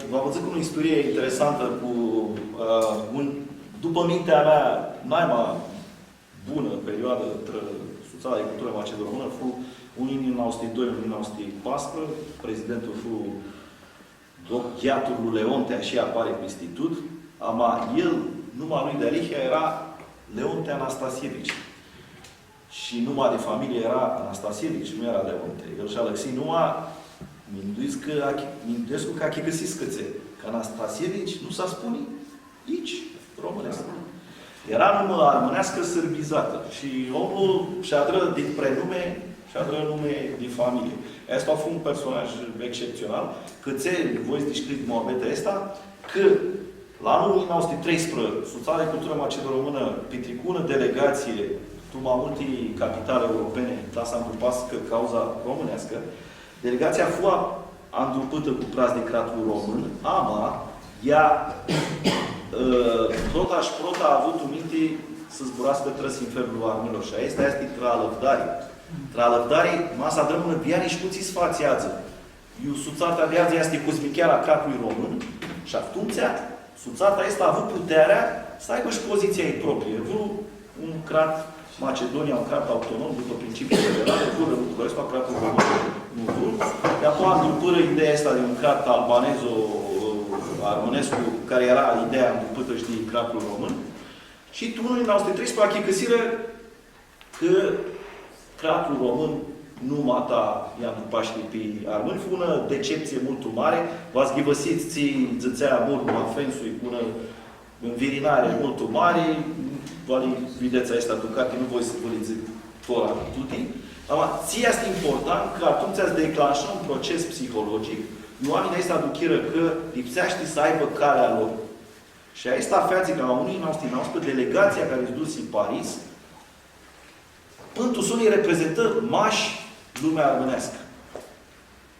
v-am văzut o istorie interesantă cu după mintea mea, naima bună perioadă între Societatea de Cultură Macedonă, fu un 1902, un 1904, prezidentul fu Gheatul lui Leonte, așa apare pe institut, ama el, numai lui de Alihia era Leonte Anastasievici. Și numai de familie era Anastasievici, nu era Leonte. El și-a lăxit numai Minduescu că a găsit scățe. Că Anastasievici nu s-a spune aici, românesc. Era numai armânească sârbizată. Și omul și-a dră din prenume, și-a dră nume din familie. Asta a fost un personaj excepțional. Că voi descris Moabete ăsta, că la anul 1913, Societatea de Cultură Macedonă petricună delegație mai multe capitale europene, s-a întrupat cauza românească. Delegația fu întrupată cu praz de cratul român, ama ea prota a avut un minte să zburască trăs infernul armilor. Și asta este tralăvdare. Tralăvdare, masa drămână viare și puții sfațiază. Eu suțata de azi este cosmicheala cratului român și atunci suțata asta a avut puterea să aibă și poziția ei proprie. Un crat Macedonia, un crat autonom, după principiul federal, vură lucrul ăsta, cratul român, nu vur. De apoi îndrupără ideea asta de un crat albanezo-armânescu, care era ideea îndrupătă și de cratul român. Și unul din 1913 a găsiră că cratul român nu mata i-a întrupat și pe armâni. Fu una decepție mult mare. V-ați ghivăsit, ții zățea mult, mafensui, cu una învirinare mult mare. Vali videța asta tu carte, nu voi să vă zic tora tuti. Dar ție este important că atunci ați declanșat un proces psihologic. Oamenii ăștia aduchiră că lipsește să aibă calea lor. Și asta feați că la unii noștri delegația care îți dus în Paris, pântul sunii reprezentă mași lumea armânească.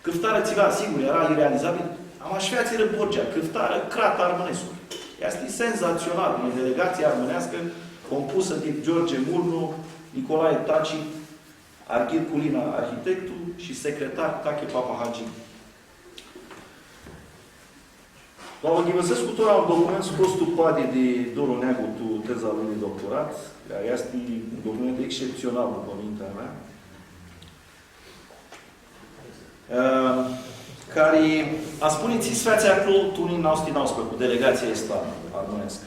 Câftarea țiva, sigur, era irealizabil, Am așfeați Borgea, cârtară Crat Armănescu. Este senzațional. E delegație armânească compusă din George Murnu, Nicolae Taci, Arghir Culina, arhitectul, și secretar Tache Papahagi. Doamna Ghivăsescu, tot un document scos tu pade de Doru Neagu, tu teza lui de doctorat, care este un document excepțional, după mintea mea, care a spuneți sfeația acolo, tu n-au cu delegația asta armânească.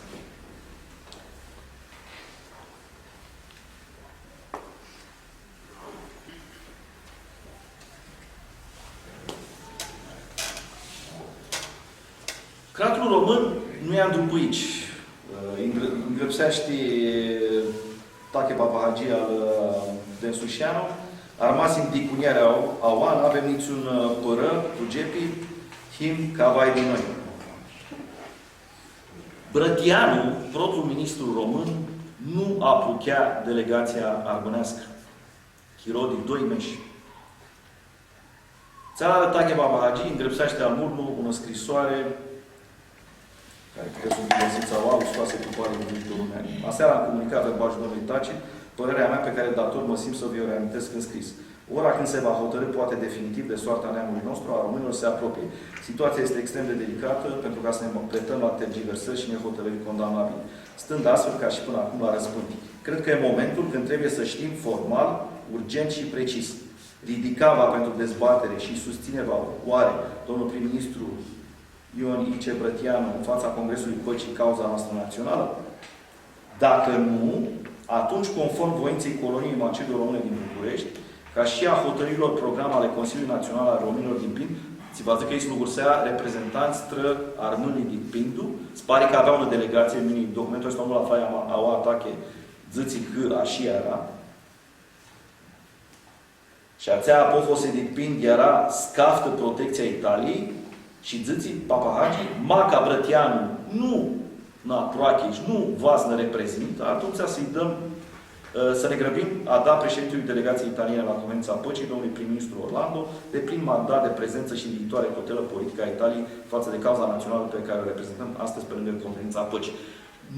Cratul român nu e Andrupuici. Îngrăpsește Tache Papahagi al Densușianu, a rămas în dicuniarea Auan, avem niciun pără, Rugepi, Him, Cavai din noi. Brătianu, propriul ministru român, nu apuchea delegația armânească. Chirodi, 2 meși. Țara Tache Papahagi îngrăpsește al Murnu o scrisoare care cred că sunt găsiți sau au scoase cu pare în viitorul meu. Aseară am comunicat verbal și domnului Taci părerea mea pe care dator mă simt să vi-o reamintesc în scris. Ora când se va hotărî poate definitiv de soarta neamului nostru, a românilor se apropie. Situația este extrem de delicată pentru ca să ne pretăm la tergiversări și nehotărâri condamnabile, stând astfel ca și până acum la răspândit. Cred că e momentul când trebuie să știm formal, urgent și precis. Ridicava pentru dezbatere și susținerea oare domnul prim-ministru Ion Ice Brătianu în fața Congresului Păcii cauza noastră națională? Dacă nu, atunci, conform voinței coloniei Macedo-Române din București, ca și a hotărârilor program ale Consiliului Național al Românilor din Pindu, ți vă zic că ei slugursea reprezentanți stră armânii din Pindu, se pare că avea o delegație, în documentul ăsta nu la faia au atache, zâții că așa era, și ațea apofose din Pind era scaftă protecția Italiei, și zâții Papahagi, Maca Brătianu, nu Proachici, nu Vaznă reprezintă, atunci să-i dăm, să ne grăbim a da președintelui delegației italiene la Convenția Păcii, domnului prim-ministru Orlando, de plin mandat de prezență și viitoare tutelă politică a Italiei față de cauza națională pe care o reprezentăm astăzi pe lângă Convenția Păcii.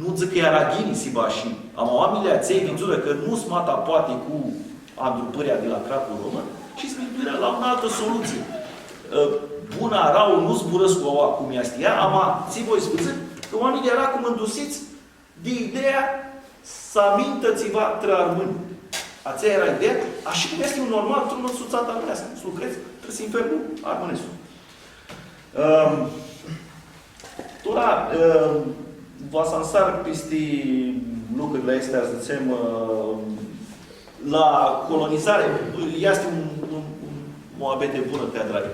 Nu zic că era ghini Sibași, am oamenii aței vizură că nu smata poate cu andrupărea de la Cratul Român și se la o altă soluție. Buna, rău, nu zburăsc cu oa cum este ea, ți voi spune că oamenii era cum îndusiți de ideea să amintăți-va tră armâni. Aceea era ideea, așa cum este un normal trună suțat armânească. Să lucrezi, trebuie să infernu armânescu. Tura, va să însar peste lucrurile astea, să zicem, la colonizare, este o abete bună, te dragi.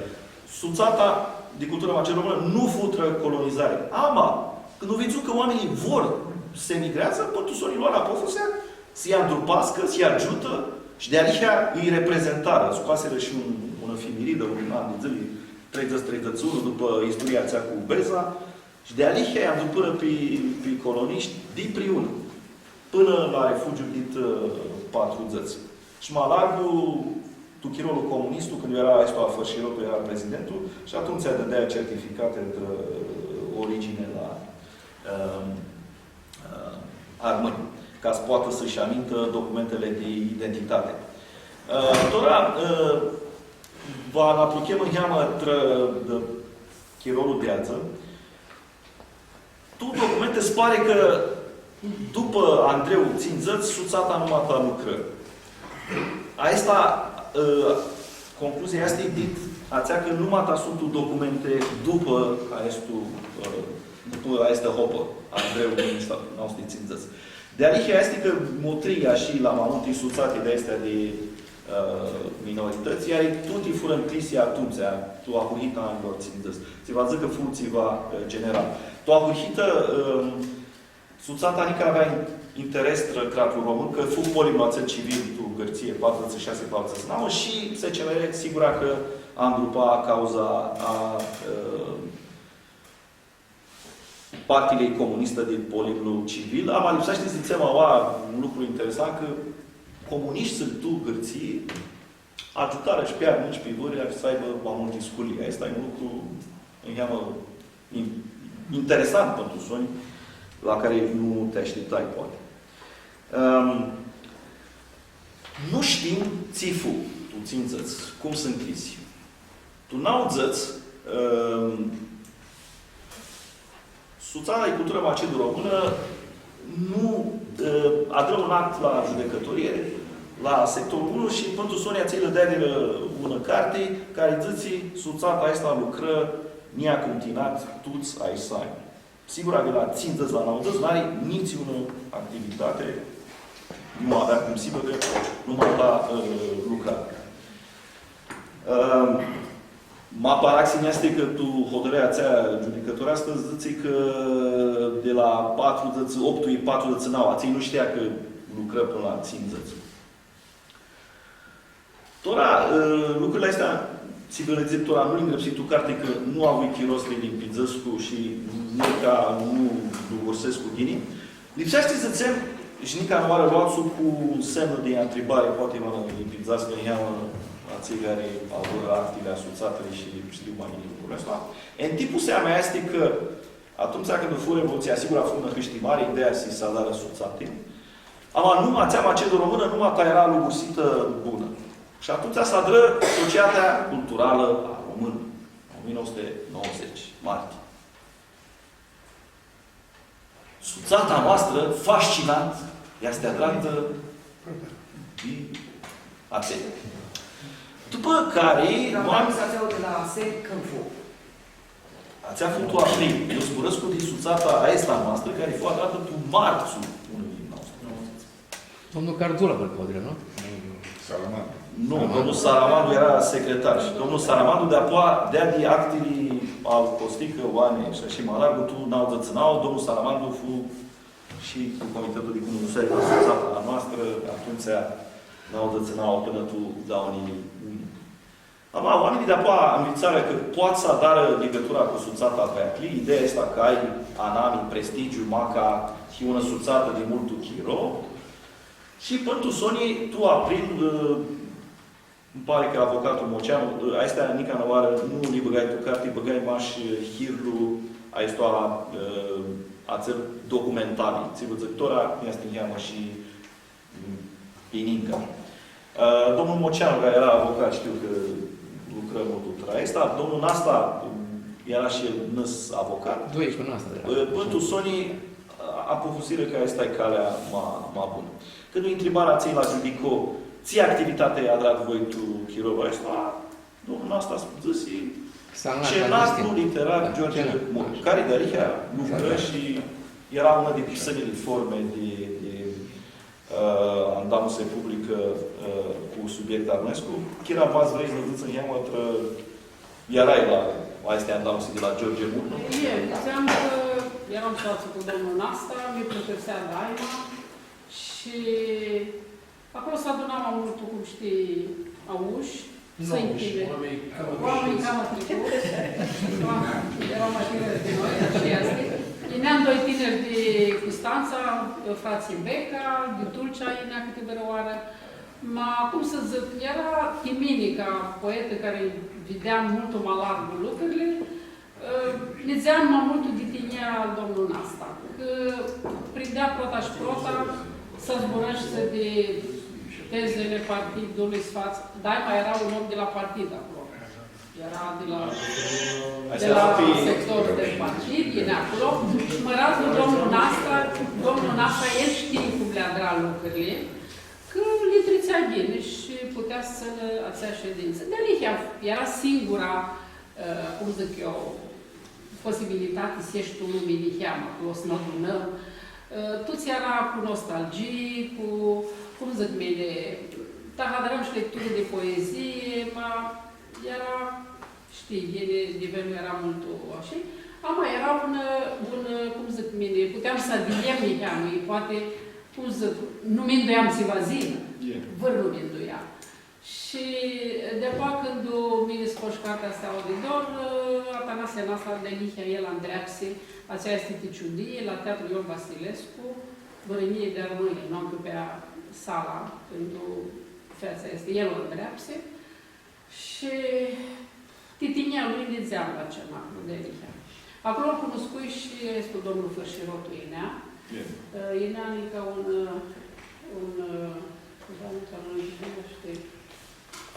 Suțata de cultură macedo-română nu futră colonizare. Ama, când o veți că oamenii vor se migrează, pătusorii lor apofusea, să-i îndrupască, să-i ajută și de aici îi reprezentară. Scoaseră și un fimiridă, un an de zile, 30-31, după istoria țea cu Beza, și de aici îi îndrupără pe coloniști din priună, până la refugiul dit 4 zăți. Și Malargu, Tuchirolul comunistul, când era Espa Fărșirotul, era prezidentul, și atunci se dădea certificate de origine la armâni, ca să poată să-și amintă documentele de identitate. Tora, va apuchem în heamă de Chirolul de ață, tu documente se pare că după Andreu Ținzăți, suțata numai ta lucră. Asta concluzia este dit ațea că numai ta sunt documente după aestă hopă, Andreu nostru Ținzăți. De aici este că motria și la mamuntii suțate de astea de minorități, iar tutti fură înclisia atunci, tu ahurhita anilor Ținzăți. Ți va zic că funcții va general. Tu ahurhită suțata nică avea interes Cratul Român, că fu polimnoață civil, tu gărție, 46 49 și se cere sigura că a îngrupa cauza a Partidei Comunistă din polimnul civil. Am lipsește să zicem un lucru interesant, că comuniști sunt tu gărții, ajutară și pe armâni și pe vârâia să aibă mai multe sculii. Asta e un lucru încheamă interesant pentru soni, la care nu te așteptai, poate. Nu știm țifu, tu țințăți, cum sunt închizi. Tu n-audzăți Suțana e cultură macedo-română nu adră un act la judecătorie, la sectorul 1 și pentru Sonia ți-l dea de una carte care zice Suțata asta lucră nia continuat tuți ai sai. Sigur, de la țințăți la n-audzăți, n-are nici una activitate, nu avea cum sigur că numai la lucrat. Ma paraxin este că tu hotărârea țea judecătoare astăzi zice că de la 4 de 8 e 4 de țănaua. Ții nu știa că lucră până la țințăți. Tora, lucrurile astea, sigur, tora nu îngreψit tu carte că nu au chirostre din Pizzescu și Nica nu Dugorsescu din lipsește să țem și Nica nu are luat sub cu semnul de întrebare, poate mă din Pizzescu, la cei care au active asuțatele și știu mai bine lucrurile astea. În tipul seama este că atunci când a fost Revoluția, sigur a fost una câștigare, ideea să s-a dat asuțate. Ama numai țea macedo-română, numai ta era lugusită bună. Și atunci s-a dră Societatea Culturală a Română, 1990, martie. Suțata noastră, fascinant, este atrată de ațe. După care... Dar s-a de la ASE când fu. Ați-a făcut o april. Eu spurăsc cu din Suțata asta noastră, care fu atrată pe marțul unui din nostru. Domnul Cardula, vă nu? Salaman. Nu, domnul Saramandu era secretar și domnul Saramandu de-a de actele al Costică, Oane și așa mai largă, tu n-au dățânau, domnul Saramandu fu și cu Comitetul de Cunoștere de Suțata la noastră, atunci n-au dățânau până tu dau unii. Ama oamenii de-apoi învițarea că poate să adară legătura cu Suțata pe acli, ideea asta că ai anami, prestigiu, maca și una Suțată de multul chiro. Și pentru Sonii, tu aprind, îmi pare că avocatul Moceanu, astea Nica Năvară, nu li băgai tu carte, băgai maș hirlu, asta a țări documentare. Țivăzăctora, este încheamă și Pininca. Domnul Moceanu, care era avocat, știu că lucră multul asta, domnul Nasta era și el năs avocat. Doi cu Nasta. Pentru Sonii, a pofusiră că asta e calea mai bună. Când o întrebarea ții la judico, ție activitatea i-a dat voi tu Chirova asta, domnul Nasta zise cenatul literar George Mur, care de aici lucră și era una de pisările forme de Andamus Republică cu subiect Arnescu. Chira v-ați vrei să ziți în ea mătră erai la astea Andamus de la George Mur, nu? Ziceam că eram soață cu domnul Nasta, mi-a plătăsea Daima și acolo s-a adunat mai mult, cum știi, auși, să închide. Oamenii cam atricut. Erau mai tineri de noi, așa este. Ineam doi tineri de Constanța, frații Beca, de Tulcea, inea câteva oară. Cum să zic, era Timinica, poetă care vedea mult mai larg lucrurile, ne zeam mai mult de tinea domnul Nasta. Că prindea prota și prota, să zburăște de tezele partidului Sfaț. Dar mai era un om de la partid acolo. Era de la sectorul de partid, era acolo. Și mă raz cu domnul Nasta, el știe cum le adra lucrurile, că le trițea bine și putea să ațea ședință. De aici era singura, cum zic eu, posibilitate să ieși tu lumii de cheamă, acolo să mă adunăm. Toți era cu nostalgie, cu, cum zic mine, tahadărăm și lectură de poezie, era, știi, de vreme era mult așa. Ama era un, cum zic mine, puteam să adiliem niheamă, poate, cum zic, nu mi-ndoiam sivazină, văr nu mi-ndoia. Și de-apoi când mi-a spus cartea asta auditor, Atanasie Nasta de Lihia, el Andreapse, aceea este Ticiudie, la Teatrul Ion Vasilescu, Vărănie de Românie, nu am pe sala, pentru feața este el Andreapse. Și Titinea lui Nițean la Cernaclu de Elihea. Acolo îl cunoscui și este domnul Fărșirotu Inea. Inea e ca un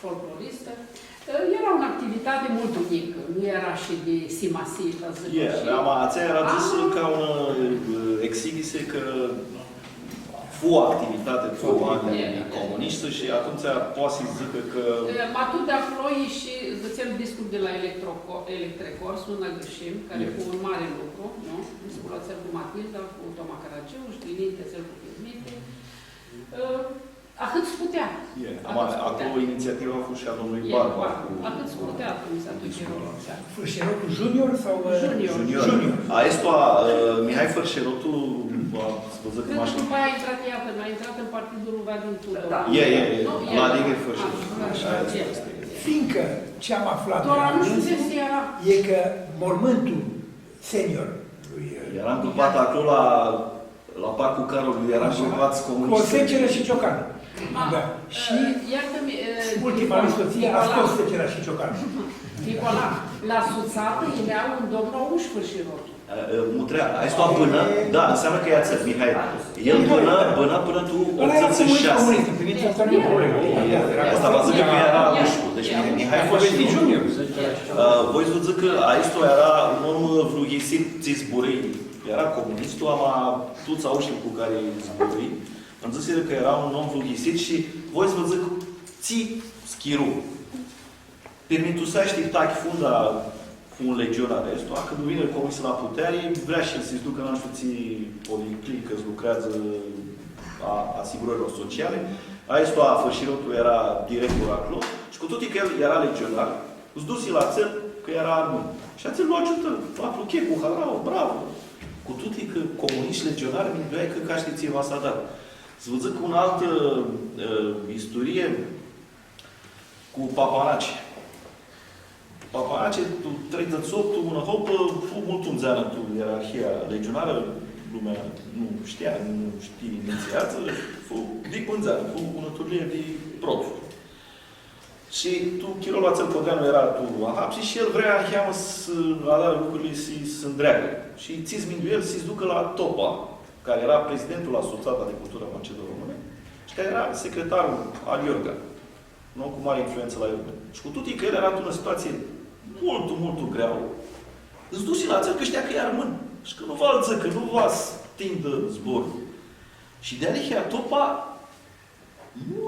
folcloristă. Era o activitate mult unică, nu era și de simasită, zic Aceea era zis ca un exhibise că fu activitate cu anii comuniști și atunci poate să zică că... Matut de acolo e și zățel discul de la Electrecors, nu ne greșim, care cu un mare lucru, nu? Discul la țel cu Matilda, cu Toma Caragiu, știinite, țel cu Pizmite. Atât putea. Acolo inițiativa a fost și a domnului Barba. Atât putea, cum se aduce rolul. Fărșerotu junior sau... Junior. Mihai Fărșerotu, spune că cred că după aia a intrat, iată, a intrat în partidul lui Vadim Tudor. Vladimir Fărșerotu. Fiindcă ce am aflat e că mormântul senior era îngropat acolo la Parcul Carolului, era îngropați comuniști. cu o seceră și ciocan. Da. Și ultima lui soție a scos secera și ciocan. Nicola, la Suțată era un domn Auș Fărșirotu. Mutrea, ai stat până? Da, înseamnă că e ață, Mihai. El până tu 86. Asta va zice că era Aușcu. Deci Mihai Fărșirotu. Voi să zic că aici era un om vlughisit, ți zburâi. Era comunistul, am tuți aușii cu care zburâi. Îmi zis că era un om vlughisit și voi să vă zic, ții schiru. Permitusește tachi funda un legionar ăsta, când vine comunistul la putere, vrea și el să-i ducă în știții policlinică, că lucrează a asigurărilor sociale. Aia Fărșirotu era director acolo și cu toate că el era legionar, îți dusi la țel că era armă. Și ațel l-a ajută, la pluche cu harau, bravo. Cu toate că comuniști legionari mi-nduiai că caștiție v-a s-a dat. Să vă zic un alt istorie cu Papanace. Papanace, tu 38, una hopă, fu mult unzeană tu ierarhia legionară, lumea nu știa, nu știe inițiață, fu de unzeană, fu una turlie de propriu. Și tu, Chirol Ațel-Codreanu era tu ahapsi și el vrea cheamă să alea lucrurile să îndreagă. Și ți-ți mindu el să-ți ducă la Topa, care era prezidentul Asociația de Cultură Macedo-Române și care era secretarul al Iorga. Nu cu mare influență la Iorga. Și cu toții că el era într-o situație mult grea. Îți duci la țări că știa că ea rămân. Și că nu va alță, că nu va stindă zborul. Și de Alihia Topa nu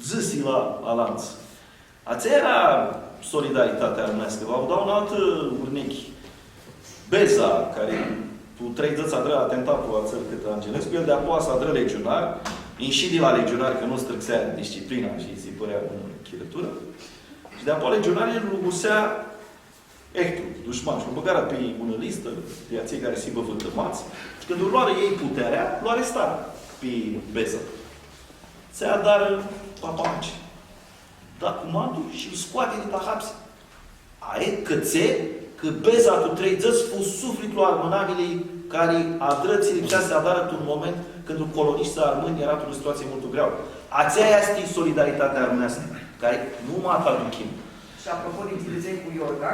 zisi la Alanț. Aceea era solidaritatea românească. Vă dau un alt urnechi. Beza, care cu 3 dăți adră atentatul la țări cât Angelescu, el de-a poa să adră legionar, înși de la legionar, că nu strâxea disciplina și îi părea în chirătură. Și de-a poa legionar, el rugusea ectul, dușman, și o băgarea pe ună listă, de aceia care se băvântămați, și când îl luară ei puterea, îl arestare pe Beza. Se-a dar Papanace. Da comandul și îl scoate din tahapse. Aie cățe că Beza tu 3 dăți fu sufletul armânabilei care adrății lipsea să adară un moment când un colonist să armâni era într-o situație mult grea. Aceea este solidaritatea armânească, care nu mă aducim. Și apropo de utilizări cu Iorga,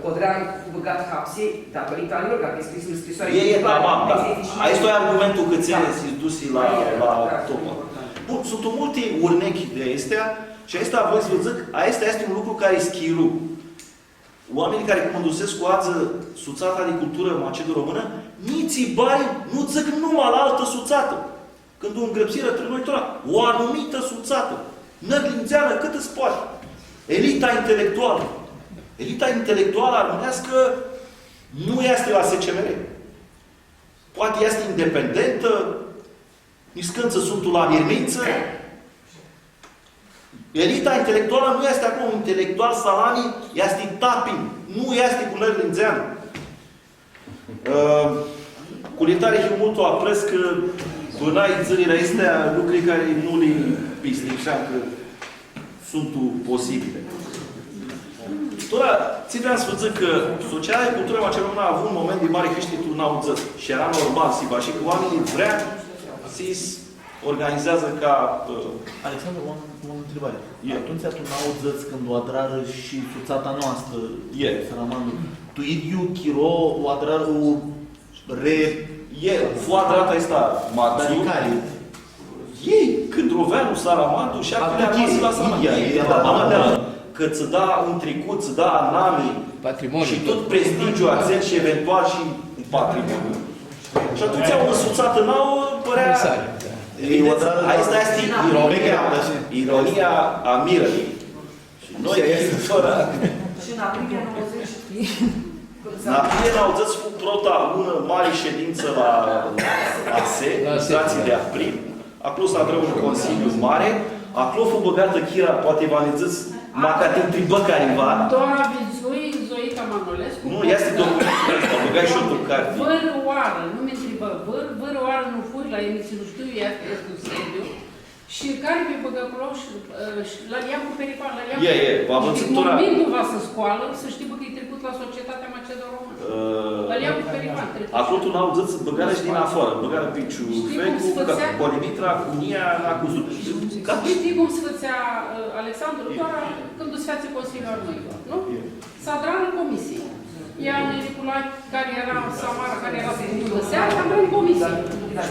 Codreanu cu băgat hapse, datorită al Iorga, că e scris în scrisoare. Aici e argumentul că ține să-i dusi la Topa. Bun, sunt multe urnechi de astea și asta voi să vă zic, asta este un lucru care e schiru. Oamenii care condusesc cu ață Suțata de Cultură Macedo-Română, nici bani nu zic numai la altă Suțată. Când o îngrăpsiră trănuitora, o anumită Suțată. Nărlințeană cât îți poate. Elita intelectuală. Elita intelectuală armânească nu este la SCMR. Poate este independentă, niscânță sunt la Mirmință. Elita intelectuală nu este acum un intelectual salami, este tapin, nu este cu Nărlințeană. Culitare și mult o apres că bănai țările astea lucruri care nu le pislișeam că sunt posibile. Tora, ți vreau să vă zic că sociala de cultură macedoneană a avut un moment de mare creștere în 90 și era normal să și că oamenii vrea să-i organizează ca... Alexandru, o întrebare. E. Atunci tu n-auzeți când o adrară și suțata noastră, E. Saramandu, tu idiu chiro o adrară o re... E, foadrata asta, Dar Matsu, care? ei, când Roveanu, Saramandu, și acum Atunci, la Saramandu. e Da, la că îți da un tricut, îți da nami Patrimoniu. și tot prestigiu, accent și eventual și patrimoniu. Și atunci au însuțat în ouă, părea... Comisare, da. Vedeți, asta este ironia a mirării. Și noi, fără... Și în aprilie 90, În aprilie 90 fu prota una mare ședință la ASE, stații de april. Acolo s-a drăut un consiliu mare. Acolo fu băgată Chira, poate v-am zis, maca te întrebă careva. Doar Zoica Manolescu. Nu, este documentul ăsta, băgai și o tu carte. Vără oară, nu mi întrebă, vără oară nu furi la emisie, nu știu, este un sediu. Și care mi-a băgat acolo și la ia cu peripan, la ia cu... v-am Și înțeles. din momentul va să scoală, să știi că e trecut la Societatea Macedo-Română. La ia cu peripan, trecut. Acolo tu n-au zis, băgară și din afară. Băgară Piciu, Fecu, Polimitra, cu Nia, cu Știi cum sfățea Alexandru? Doar când o sfeață Consiliul Noilor, nu? S-a drat în comisie. Ea Niculai, care era Samara, care era de seara, s-a drat în comisie.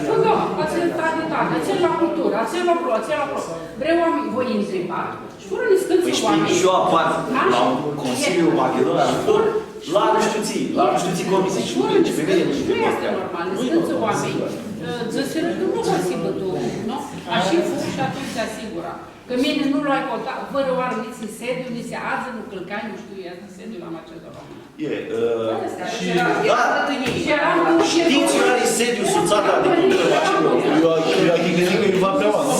Bă, da, ați traditate, ați la cultură, ați la pro, ați la pro. Vreau oameni, voi întreba. Și fără niscânță Păi știi, oameni. și eu apar la un Consiliu Macedon ajutor, la nu știu ții comisii. Și pe mine nu este normal, niscânță oameni. Zăsără că nu vă simtă tu, nu? Așa fu și atunci se asigura. Că mine nu luai contact, fără oară nici în sediu, nici se ază, nu călcai, nu știu, e asta sediu la Macedo-Română. Și da, știți care e sediul suțata de cultură Macedon? Eu aș fi gândit că va prea nu?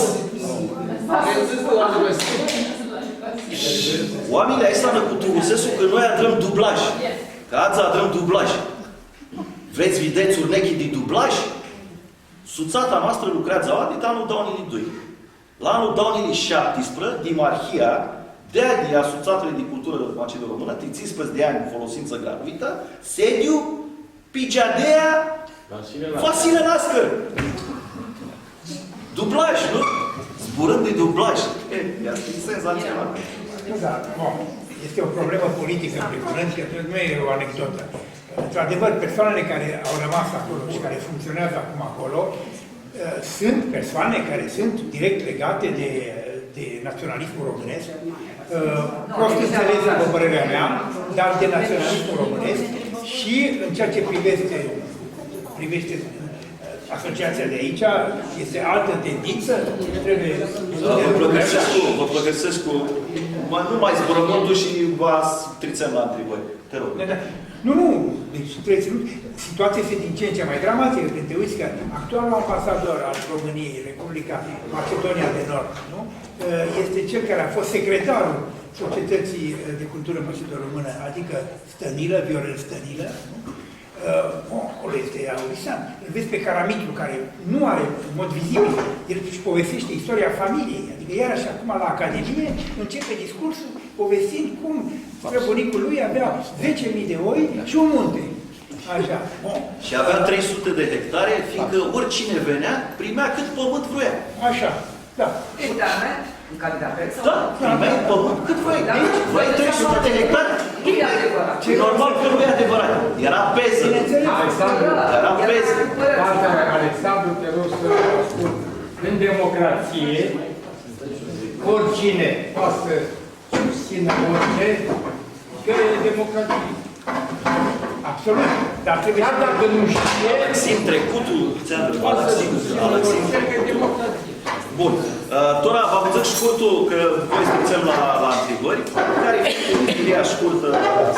Oamenii ăsta cu Tugusescu că noi adrăm dublaj. Că azi adrăm dublaj. Vreți vedeți urnechi de dublaj? Suțata noastră lucrează audit anul 2002. La anul 2017, Dimarhia dea de Asociațiile de Cultură Macedo-Română, 15 de ani folosință gratuită, sediu, Pigeadea, Vasile Nascăr. Dublaj, nu? Zburând de dublaj. Este senzațional. Da, bun. Este o problemă politică, în primul rând, și atunci nu e o anecdotă. Într-adevăr, persoanele care au rămas acolo și care funcționează acum acolo, sunt persoane care sunt direct legate de naționalismul românesc, prost înțeles, după părerea mea, dar de naționalismul românesc și în ceea ce privește asociația de aici, este altă tendință, trebuie... Vă plăgăsesc cu... Nu mai zburământul și vă trițăm la întrebări. Te rog. Nu. Deci trebuie ținut. Situația este din ce în ce mai dramatică. Când te uiți că actualul ambasador al României, Republica Macedonia de Nord, nu? Este cel care a fost secretarul Societății de Cultură Macedo-Română, adică Stănilă, Viorel Stănilă, nu? Acolo este aurisant. Îl vezi pe Caramitru, care nu are în mod vizibil, el își povestește istoria familiei. Adică iarăși acum la Academie începe discursul povestind cum străbunicul lui avea 10.000 de oi și un munte. Așa. Și avea 300 de hectare, fiindcă oricine venea, primea cât pământ vrea. Așa, da. În calitate de Da, primeai pământ cât vrei. Deci, vrei 300 de hectare? Nu e adevărat. Normal că nu e adevărat. Era peză. Era peză. Alexandru, te rog să ascult. În democrație, oricine poate să susțină orice, că e democrație. Absolut. Dar trebuie Chiar dacă nu știe, Alexim, trecutul, ți-am întrebat, Alexim. că e democrație. Bun. Tora, v-am văzut scurtul, că voi strângem la întrebări, care e ideea scurtă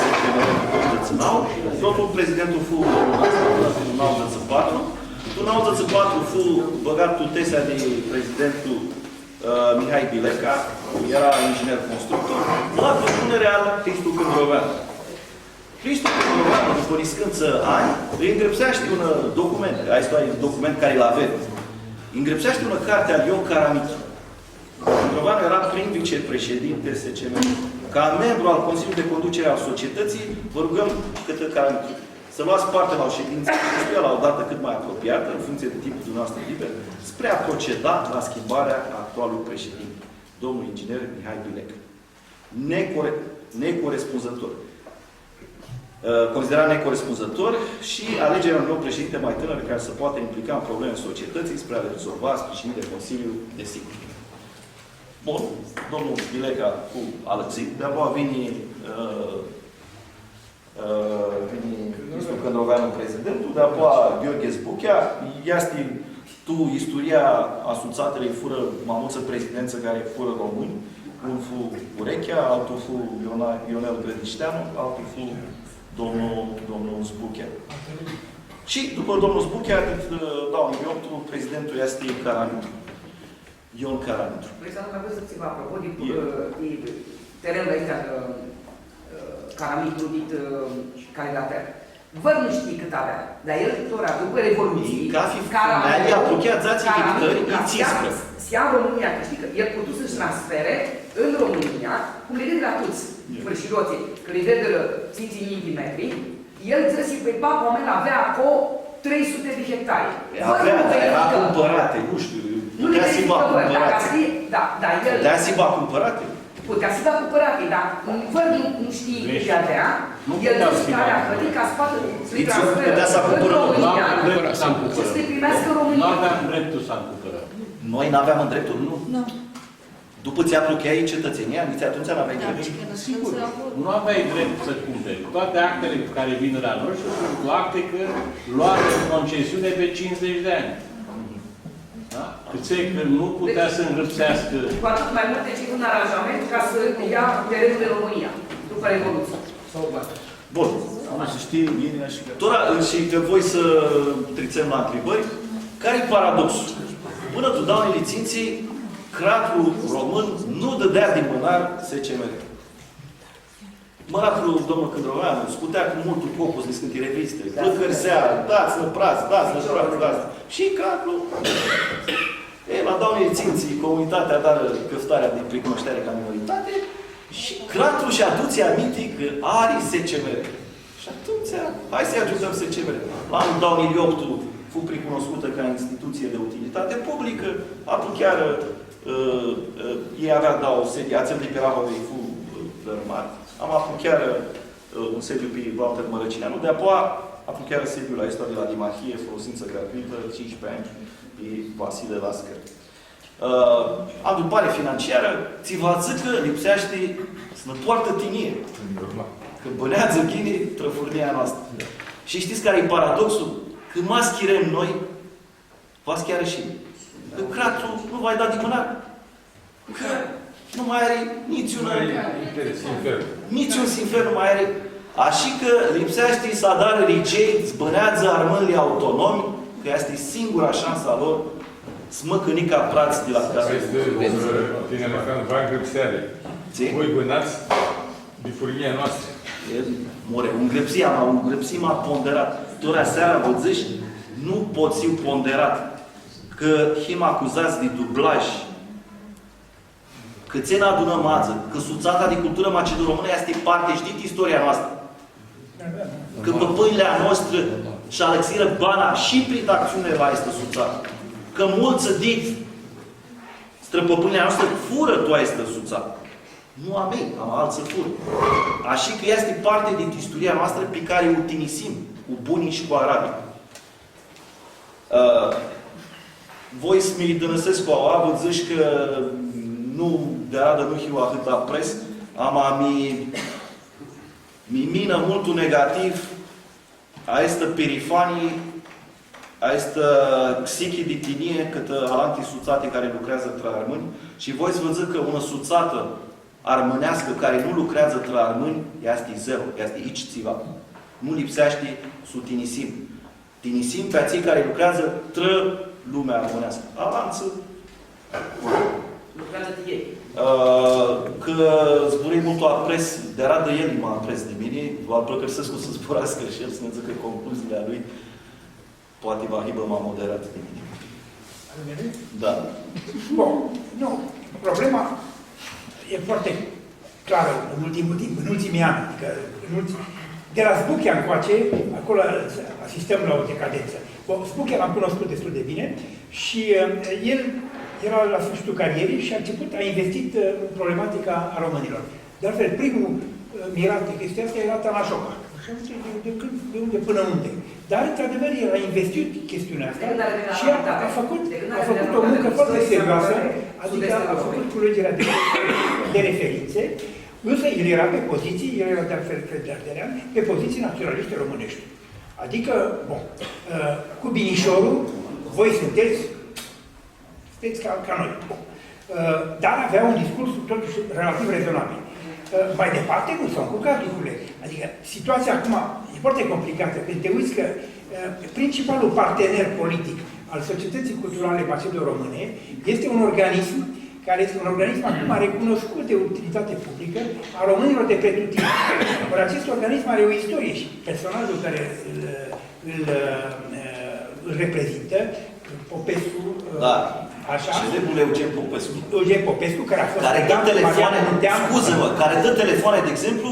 să Țânau. Totul prezidentul fu în 1994. În 1994 fu băgat tutesea de prezidentul Mihai Bileca, era inginer constructor, la propunerea Cristu Cândroveanu. Cristu Cândroveanu, după riscânță ani, îi îndrepsește un document, asta e document care îl avem. Îndrepsește o carte a Ion Caramichi. Cândroveanu era prim vicepreședinte SCM. Ca membru al Consiliului de Conducere al Societății, vă rugăm câtă Caramichi să luați parte la o ședință acestuia la o dată cât mai apropiată, în funcție de timpul dumneavoastră liber, spre a proceda la schimbarea actualului președinte, domnul inginer Mihai Bilec. Necorespunzător. Considerat necorespunzător și alegerea unui nou președinte mai tânăr care să poată implica în probleme societății spre a le rezolva sprijinit de Consiliul de Sigur. Bun, domnul Bileca cu alățit, de-abia vine Cristu Cândroveanu prezidentul, de-abia Gheorghe Zbuchea, este tu istoria asuțatelei fură mamuță prezidență care fură români, unul fu Urechea, altul fu Ionel Grădișteanu, altul fu domnul Zbuchea. Și după domnul Zbuchea, dau în bioptul, prezidentul este Caramitru. Ion Caramitru. Vrei să mai văd să ți vă apropo de terenul ăsta Caramitru dit candidater. Văd nu știi cât avea, dar el tora după Revoluție, ca fi femeia apropiazații militări, se ia în România, că știi că el putea să-și transfere în România, cum le vede la toți fărșiroții, că le vede la 5 metri, el trebuie să-i pe pap, oameni avea acolo 300 de hectare. Era cumpărate, nu știu, putea să-i va cumpărate. Putea să-i va cumpărate. Putea să-i va cumpărate, dar fără nu știi ce avea, el nu care a plătit ca spate să-i transferă în România și să-i primească în România. Nu aveam dreptul să-l cumpără. Noi n-aveam în dreptul? Nu. După ți apropiai cetățenia, nici atunci n-aveai drept. Sigur, nu aveai drept să cumperi. Toate actele care vin la noi sunt acte că luare în concesiune pe 50 de ani. Da? Câțe că nu putea să înrăpsească. Cu atât mai mult decât un aranjament ca să ia terenul de România, după Revoluție. Bun. Să știe bine și că... Și că voi să trițăm la întrebări. Care-i paradoxul? Până tu dau licenții, cratul român nu dădea din mânar SCMR. Măratul domnul Cândroveanu scutea cu multul copus de scântii reviste. Plăcări seara, dați-nă prați, dați-nă prați, dați-nă. Și cratul... la dau licenții, comunitatea dară căftarea de precunoștere ca minoritate și cratul și aduce aminte că are SCMR. Și atunci, hai să-i ajutăm SCMR. La anul 2008 fu precunoscută ca instituție de utilitate publică, atunci chiar ei avea o serie, ațel de pe Rahovei fu dărâmat. Am avut chiar un sediu pe Walter Mărăcineanu, de-apoi chiar sediul la istorie la Dimahie, folosință gratuită, 15 ani, pe Vasile Lascăr. Adupare financiară, ți vă zic că lipsește să poartă tinie. Că bănează ghinii trăfurnia noastră. Și știți care e paradoxul? Când mă schirem noi, vă schiară și că cratul nu va da din mânar. Că nu mai are niciun sinfer nu mai are. Așa că lipsește să adară licei, zbânează armânile autonomi, că este singura șansa lor să măcăni ca prați de la casă. Voi bânați de furnia noastră. More, un grăpsim ponderat. Tora seara vă zici, nu poți fi ponderat. Că him acuzați de dublaj, că țena adună mață, că suțata de cultură macedo-română este parte, știți istoria noastră. Că pe pâinile noastră și alexiră bana și prin acțiune la este suțată. Că mulți dit străpăpâinile noastră fură tu este suțată. Nu a mei, am alții fură. Așa că este parte din istoria noastră pe care o tinisim cu bunii și cu arabii. Voi să mi-i dănăsesc cu aua, vă zici că nu, de adă nu hiu atâta pres, mi mină multul negativ a este perifanii, a este psichii de tinie, câtă alantii suțate care lucrează între armâni, și voi să vă zic că una suțată armânească care nu lucrează între armâni, este zero, este aici țiva. Nu lipsește su tinisim. Tinisim pe ații care lucrează tră lumea armonească. Avanță. Lucrează de ei. Că zburei mult apres, de radă el mă apres de mine, vă plăcărsesc să zburască și el să ne zică concluziile lui. Poate va hibă m-a moderat de mine. Da. Bun. Nu. Problema e foarte clară în ultimul timp, în ultimii ani. Adică De la Zbuchea încoace, acolo asistăm la o decadență. Zbuchea l-am cunoscut destul de bine și el era la sfârșitul carierei și a investit în problematica a românilor. De altfel, primul mirat de chestia asta era Tanașoca. De unde până unde. Dar, într-adevăr, el a investit chestiunea asta și a făcut o muncă foarte serioasă, adică a făcut culegerea de referințe, însă el era pe poziții, el era de altfel Arderean, pe poziții naționaliste românești. Adică, bun, cu binișorul, voi sunteți ca noi. Dar avea un discurs totuși relativ rezonabil. Mai departe nu s-au încurcat lucrurile. Adică situația acum e foarte complicată. Când te uiți că principalul partener politic al societății culturale macedo-române este un organism care este un organism acum recunoscut de utilitate publică a românilor de pretutine. Ori acest organism are o istorie și personajul care îl reprezintă, Popescu, da. Așa? Celebrul Eugen Popescu. Eugen Popescu, care a fost... Care dă telefoane, scuză-mă, care dă telefoane, de exemplu,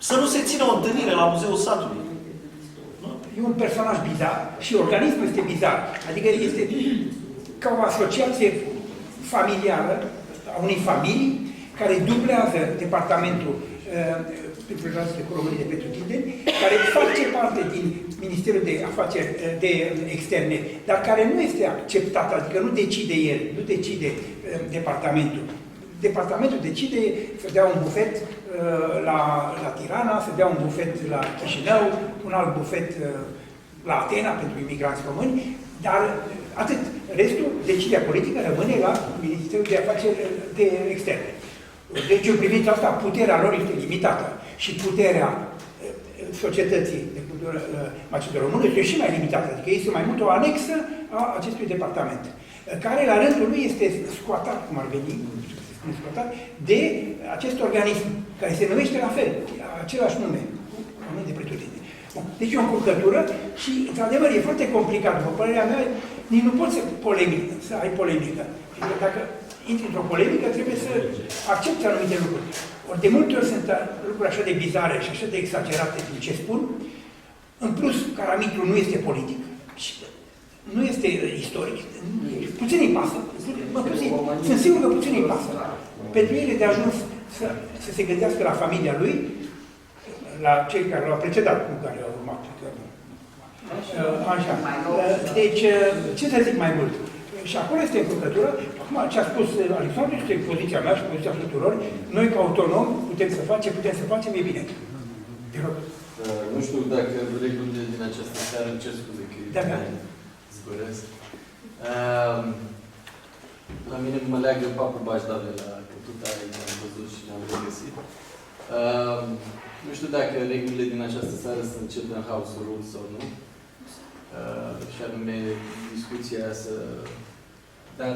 să nu se țină o întâlnire la Muzeul Satului. E un personaj bizar și organismul este bizar. Adică este ca o asociație familială a unei familii care dublează departamentul pentru relațiile cu românii de pretutindeni, care face parte din Ministerul de Afaceri de Externe, dar care nu este acceptat, adică nu decide el, nu decide departamentul. Departamentul decide să dea un bufet la Tirana, să dea un bufet la Chișinău, un alt bufet la Atena pentru imigranți români, dar atât. Restul, decizia politică rămâne la Ministerul de Afaceri de Externe. Deci, în privința asta, puterea lor este limitată și puterea societății de cultură macedo-română este și mai limitată, adică este mai mult o anexă a acestui departament, care la rândul lui este scoatat, cum ar veni, scoatat, de acest organism, care se numește la fel, același nume, oameni de pretutine. Deci e o încurcătură și, într-adevăr, e foarte complicat. După părerea mea, nici nu poți să ai polemică. Dacă intri într-o polemică, trebuie să accepti anumite lucruri. Ori de multe ori sunt lucruri așa de bizare și așa de exagerate din ce spun. În plus, Caramitru nu este politic și nu este istoric. Puțin îi pasă. Sunt sigur că puțin îi pasă. Pentru el e de ajuns să se gândească la familia lui, la cei care l-au precedat, cu care au urmat. Așa. Deci, ce să zic mai mult? Și acolo este încurcătură. Acum, ce a spus Alexandru este poziția mea și poziția tuturor. Noi, ca autonom, putem să facem, e bine. Te rog. Nu știu dacă regulile din această seară, îmi cer scuze că zbăresc. La mine mă leagă papul Bajdave la Cătuta, am văzut și ne-am regăsit. Nu știu dacă regulile din această seară să începe în House Rules sau nu. Și anume discuția să... Dar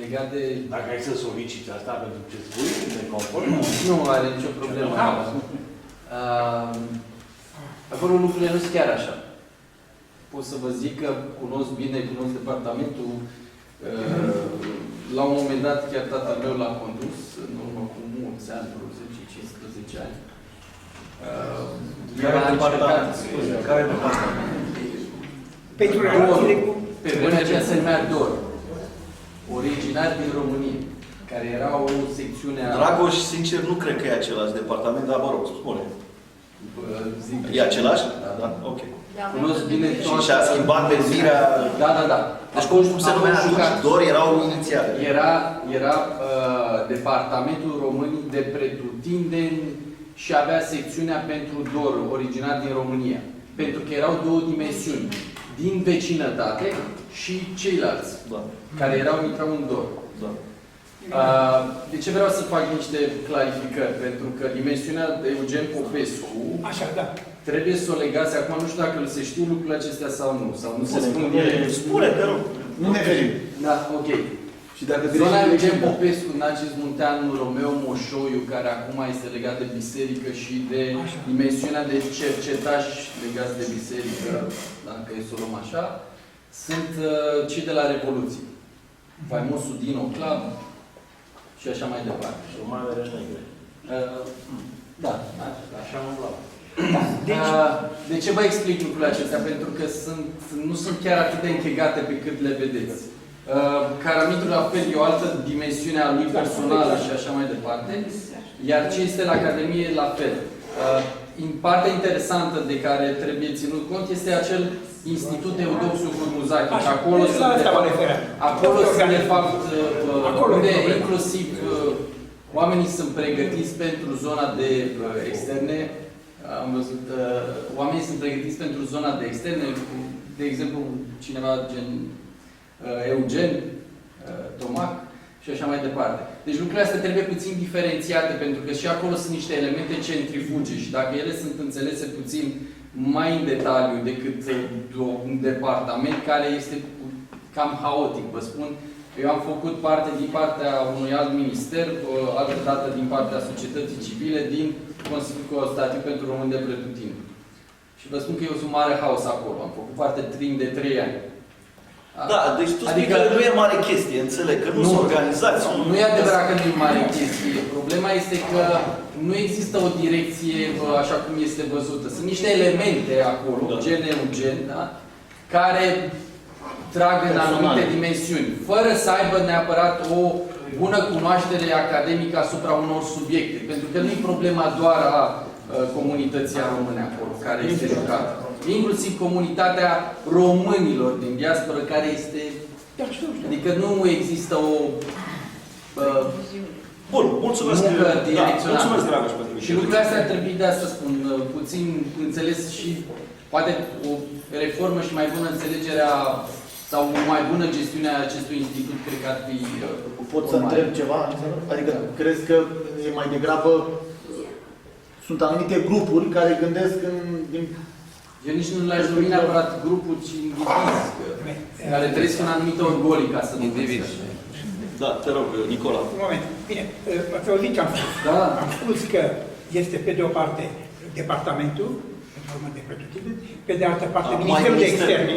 legat de... Dacă ai să soliciți asta pentru ce spui, neconform? Nu are nicio problemă. Acolo lucrurile nu sunt chiar așa. Pot să vă zic că cunosc departamentul. La un moment dat, chiar tatăl meu l-a condus, în urmă cu mulți ani, 10-15 ani. Care departament? Pentru relațiile cu... Pe vremea aceea se numea DOR. Originari din România, care era o secțiune a... Dragoș, sincer, nu cred că e același departament, dar mă rog, spune. E același? Da. Ok. Cunosc bine toată... Și a schimbat denumirea... Da. Deci cum se numea atunci? DOR erau inițiale. Era Departamentul Românii de Pretutindeni și avea secțiunea pentru DOR, originar din România. Pentru că erau două dimensiuni. Din vecinătate și ceilalți, care intrau în DOR. De ce vreau să fac niște clarificări? Pentru că dimensiunea de Eugen Popescu trebuie să o legați. Acum nu știu dacă se știu lucrurile acestea sau nu. Sau nu se spun ele. Spune, te rog. Nu ne verim. Da, ok. Și dacă zona Eugen Popescu, Nacis Munteanu, Romeo Moșoiu, care acum este legat de biserică și de dimensiunea de cercetași legați de biserică, dacă e să o luăm așa, sunt cei de la Revoluție. Faimosul Dino Club și așa mai departe. Și o mai vedeți negre. Da, așa am luat. Deci, De ce vă explic lucrurile acestea? Pentru că nu sunt chiar atât de închegate pe cât le vedeți. Caramitul la fel e o altă dimensiune a lui personală și așa mai departe, iar ce este la Academie la fel. Partea interesantă de care trebuie ținut cont este acel Institut Eudoxiu Hurmuzaki. Acolo sunt de fapt unde inclusiv oamenii sunt pregătiți pentru zona de externe. Am văzut, oamenii sunt pregătiți pentru zona de externe, de exemplu, cineva gen Eugen, Tomac și așa mai departe. Deci lucrurile astea trebuie puțin diferențiate, pentru că și acolo sunt niște elemente centrifuge și dacă ele sunt înțelese puțin mai în detaliu decât un departament care este cam haotic, vă spun. Eu am făcut parte din partea unui alt minister, altă dată din partea societății civile, din Consiliul Consultativ pentru Români de Pretutindeni. Și vă spun că eu sunt mare haos acolo. Am făcut parte timp de 3 ani. Da, deci tu spui că nu e mare chestie, înțeleg, că nu sunt organizați. Nu e adevărat că nu e mare chestie. Problema este că nu există o direcție așa cum este văzută. Sunt niște elemente acolo, gen, da? Care trag în anumite dimensiuni, fără să aibă neapărat o bună cunoaștere academică asupra unor subiecte. Pentru că nu e problema doar a comunității române acolo, care este jucată. Inclusiv comunitatea românilor din diaspora, care este... Adică nu există o... Bun, mulțumesc. Mulțumesc, Dragoș, pentru și lucrurile astea ar trebui, de asta spun, puțin înțeles și poate o reformă și mai bună înțelegerea sau o mai bună gestiune a acestui institut, cred că ar fi... Pot să întreb ceva? Adică crezi că e mai degrabă sunt anumite grupuri care gândesc din... Eu nici nu le-aș numi neapărat grupuri, ci indivizi care trăiesc în anumite orgolii, ca să nu indivizi. Da, te rog, Nicola. Un moment. Bine, ați auzit ce am spus? Da. Am spus că este, pe de o parte, departamentul, de pretutindeni, pe de altă parte, Ministerul de Externe.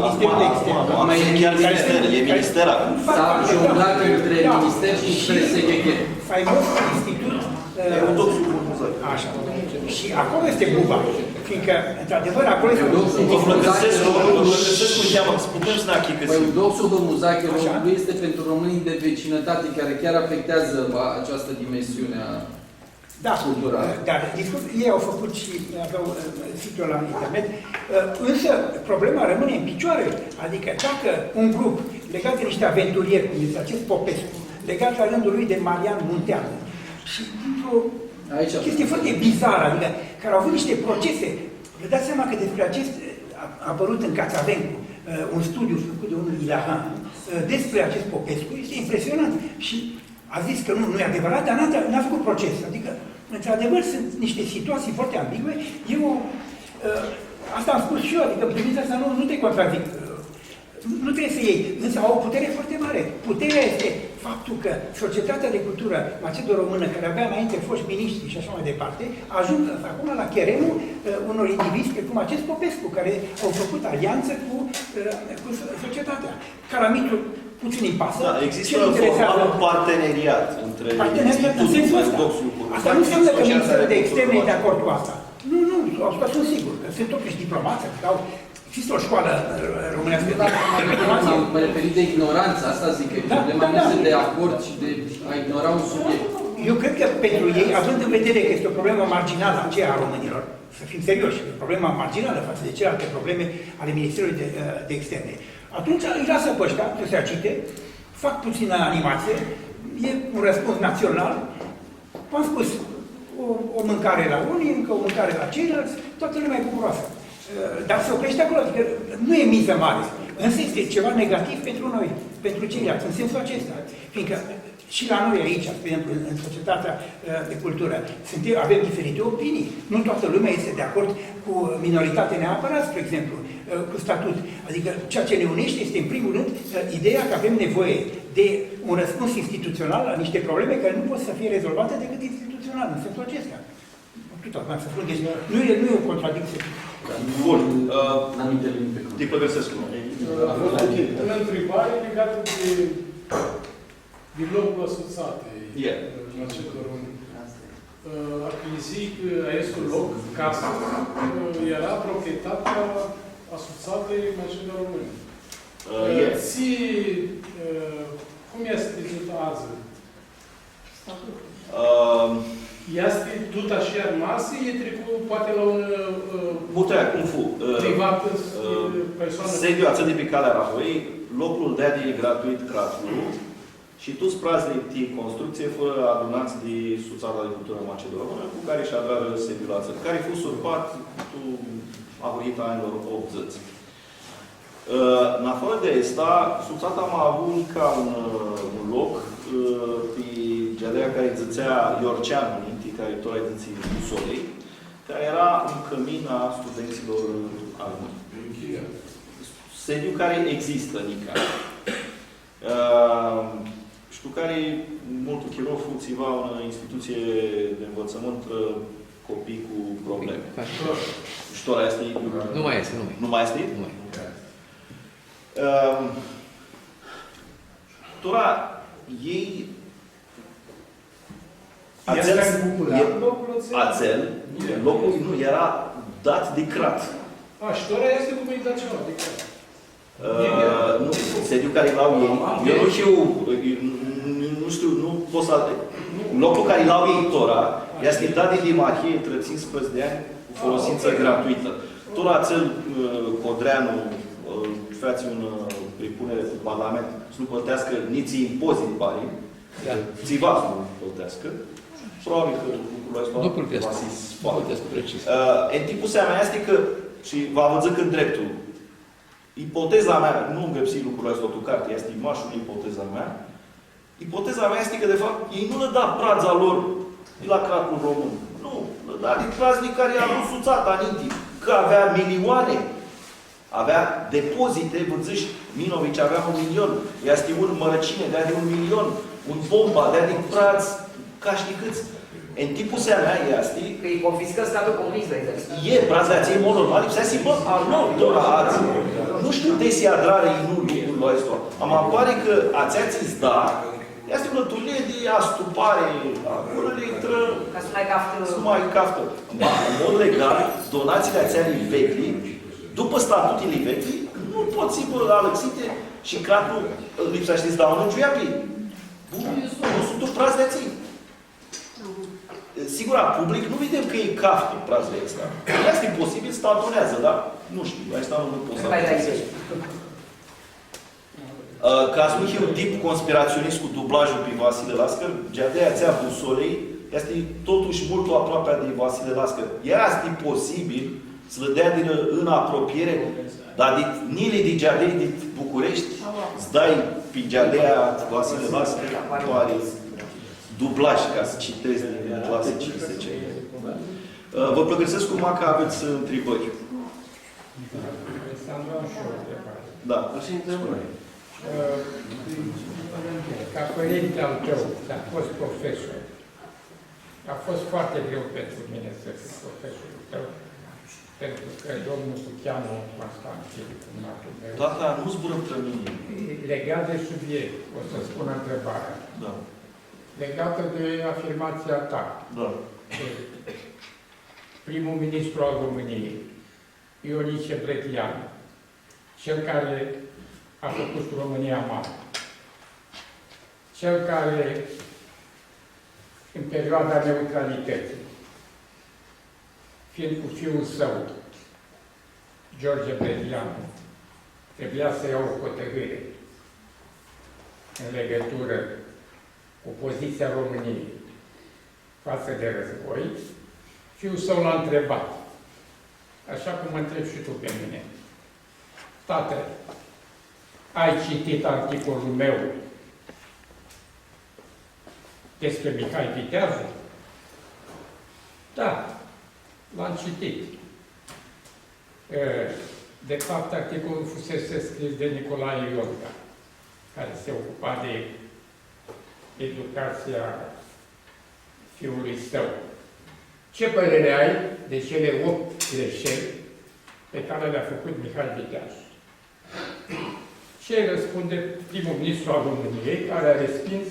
Ministerul de Externe. Acum e chiar minister, e minister acum. S-a jonglat între minister și între SGG. Faimos Institut Eudoxiu Hurmuzaki. Așa. Și acolo este buba. Fiindcă, într-adevăr, acolo este... Flăcăsescu cheamă, putem să ne achicăsim. Eudoxiu Hurmuzaki este pentru românii de vecinătate, care chiar afectează această dimensiune a... Da, dar ei au făcut și aveau site-ul la internet, însă problema rămâne în picioare. Adică dacă un grup legat de niște aventurieri, cum este acest Popescu, legat la rândul lui de Marian Munteanu, și dintr-o chestie foarte bizară, adică care au avut niște procese, vă dați seama că despre acest a apărut în Cațavencu un studiu făcut de unul Ilahan despre acest Popescu, este impresionant. Și a zis că nu e adevărat, dar n-a făcut proces. Adică, într-adevăr, sunt niște situații foarte ambigue. Asta am spus și eu, adică în privința asta nu te contrazic. Nu trebuie să iei, însă au o putere foarte mare. Puterea este faptul că societatea de cultură macedo-română, care avea înainte foști miniștri și așa mai departe, ajung acum la cheremul unor indivizi, precum acest Popescu, care au făcut alianță cu societatea. Caramitul puțin îi pasă. Da, există un parteneriat între institutul Eudoxiu Hurmuzaki. Asta nu înseamnă că Ministerul de Externe e de acord cu asta. Nu, asta sunt sigur. Sunt totuși diplomați, există o școală românească de diplomație. Am referit de ignoranță, asta zic, că problema nu este de acord și de a ignora un subiect. Eu cred că pentru ei, având în vedere că este o problemă marginală aceea a românilor, să fim serioși, o problemă marginală față de celelalte probleme ale Ministerului de Externe, atunci îi lasă pe ăștia să se agite, fac puțină animație, e un răspuns național, v-am spus, o mâncare la unii, încă o mâncare la ceilalți, toată lumea e bucuroasă. Dar se oprește acolo, adică nu e miză mare, însă este ceva negativ pentru noi, pentru ceilalți, în sensul acesta. Fiindcă și la noi aici, spre exemplu, în societatea de cultură, avem diferite opinii. Nu toată lumea este de acord cu minoritate neapărat, spre exemplu, cu statut. Adică ceea ce ne unește este, în primul rând, ideea că avem nevoie de un răspuns instituțional la niște probleme care nu pot să fie rezolvate decât instituțional, în sensul acesta. Deci nu e o contradicție. Bun. Dipăgăsescu. A fost o întrebare legată de globul asociate. achizic acestul loc, casă, era proprietatea asociatei Macedonia Române. Cum este azi? Este tot așa masă, e trecut poate la un cum fu? privat persoană? Sediu atât de pe calea Rahoi, locul de e gratuit Cracului și toți praznici construcție fără adunați de Suțara de Cultură Macedonă, cu care și avea sediul la țări, care a fost surpat cu ahurită anilor 80. În afară de asta, Suțata a avut ca un loc pe Gelea care zățea Iorcean, care tot ai zății Busolei, care era un cămin a studenților armări. Sediu care există, Nica. Și cu care multul chirov funcțiva în instituție de învățământ copii cu probleme. Și tot este? Nu mai este, nu mai este? Nu mai. Tora, ei locul nu era dat de Crat. Și Tora este cum e dat ceva de Crat. Nu, sediu care l-au ei. Eu nu știu, nu pot să... Locul care l-au ei Tora este dat de Dimachie între 15 de ani cu folosință gratuită. Tora țel Codreanu fați un prepunere cu Parlament să nu plătească nici impozit banii, țiva să nu plătească. Probabil că lucrurile astea nu plătesc precis. În timpul seama este că, și vă văzut în dreptul, ipoteza mea, nu îmi găsi lucrurile astea o carte, este imașul ipoteza mea. Ipoteza mea este că, de fapt, ei nu le da praza lor de la Cracul Român. Nu, le da de praznic care i-a dus Suțata în intim, că avea milioane. Avea depozite, văzăși, Minovici avea 1 milion, este un Mărăcine, de-a de 1 milion, un Bomba, de-a de prați, ca știi câți. În timpul seama este... Că îi confiscă statul comunist, de exemplu. E, brațleație, în mod normal, lipsea si, bă, nu, Dora, azi, nu știu de si adrare, nu lucrurile astea. Am apare că ați da, este o lăturie de astupare, acolo le intră... Ca să mai caftă. Să mai caftă. În mod legal, donațiile ațeanii vechi, după statutele vechi, nu pot fi alăxite și Cracul, lipsa știți, dau în Giuiapii. Nu sunt prazi de ții. Sigur, public, nu vedem că e caftă prazele astea. Este posibil, statonează, dar nu știu, asta nu pot să înțeleg. Ca să nu fie un tip conspiraționist cu dublajul pe Vasile Lascăr, de-aia țea Busolei, este totuși mult aproape de Vasile Lascăr. Este posibil să le dea în apropiere, dar nile de Geadei din București, îți dai pe Geadea Vasile Lascăr, toare dublaj, ca să citesc din clase 15. Vă plăgăsesc cum că aveți întrebări. Da. Ca părinte al tău, a fost profesor, a fost foarte greu pentru mine să fiu profesorul tău, pentru că domnul se cheamă Constantin, cunatul meu. Tata, nu zbură pe mine. Legat de subiect, o să spun întrebarea. Da. Legată de afirmația ta. Da. Primul ministru al României, Ionice Bretianu, cel care a făcut România mare, cel care, în perioada neutralității, fiind cu fiul său, George Bretianu, trebuia să ia o hotărâre în legătură cu poziția României față de război, fiul său l-a întrebat, așa cum mă întreb și tu pe mine, tată, ai citit articolul meu despre Mihai Viteazu? Da, l-am citit. De fapt, articolul fusese scris de Nicolae Ionca, care se ocupa de educația fiului său. Ce părere ai de cele 8 greșeli pe care le-a făcut Mihai Viteazu? Ce răspunde primul ministru al României, care a respins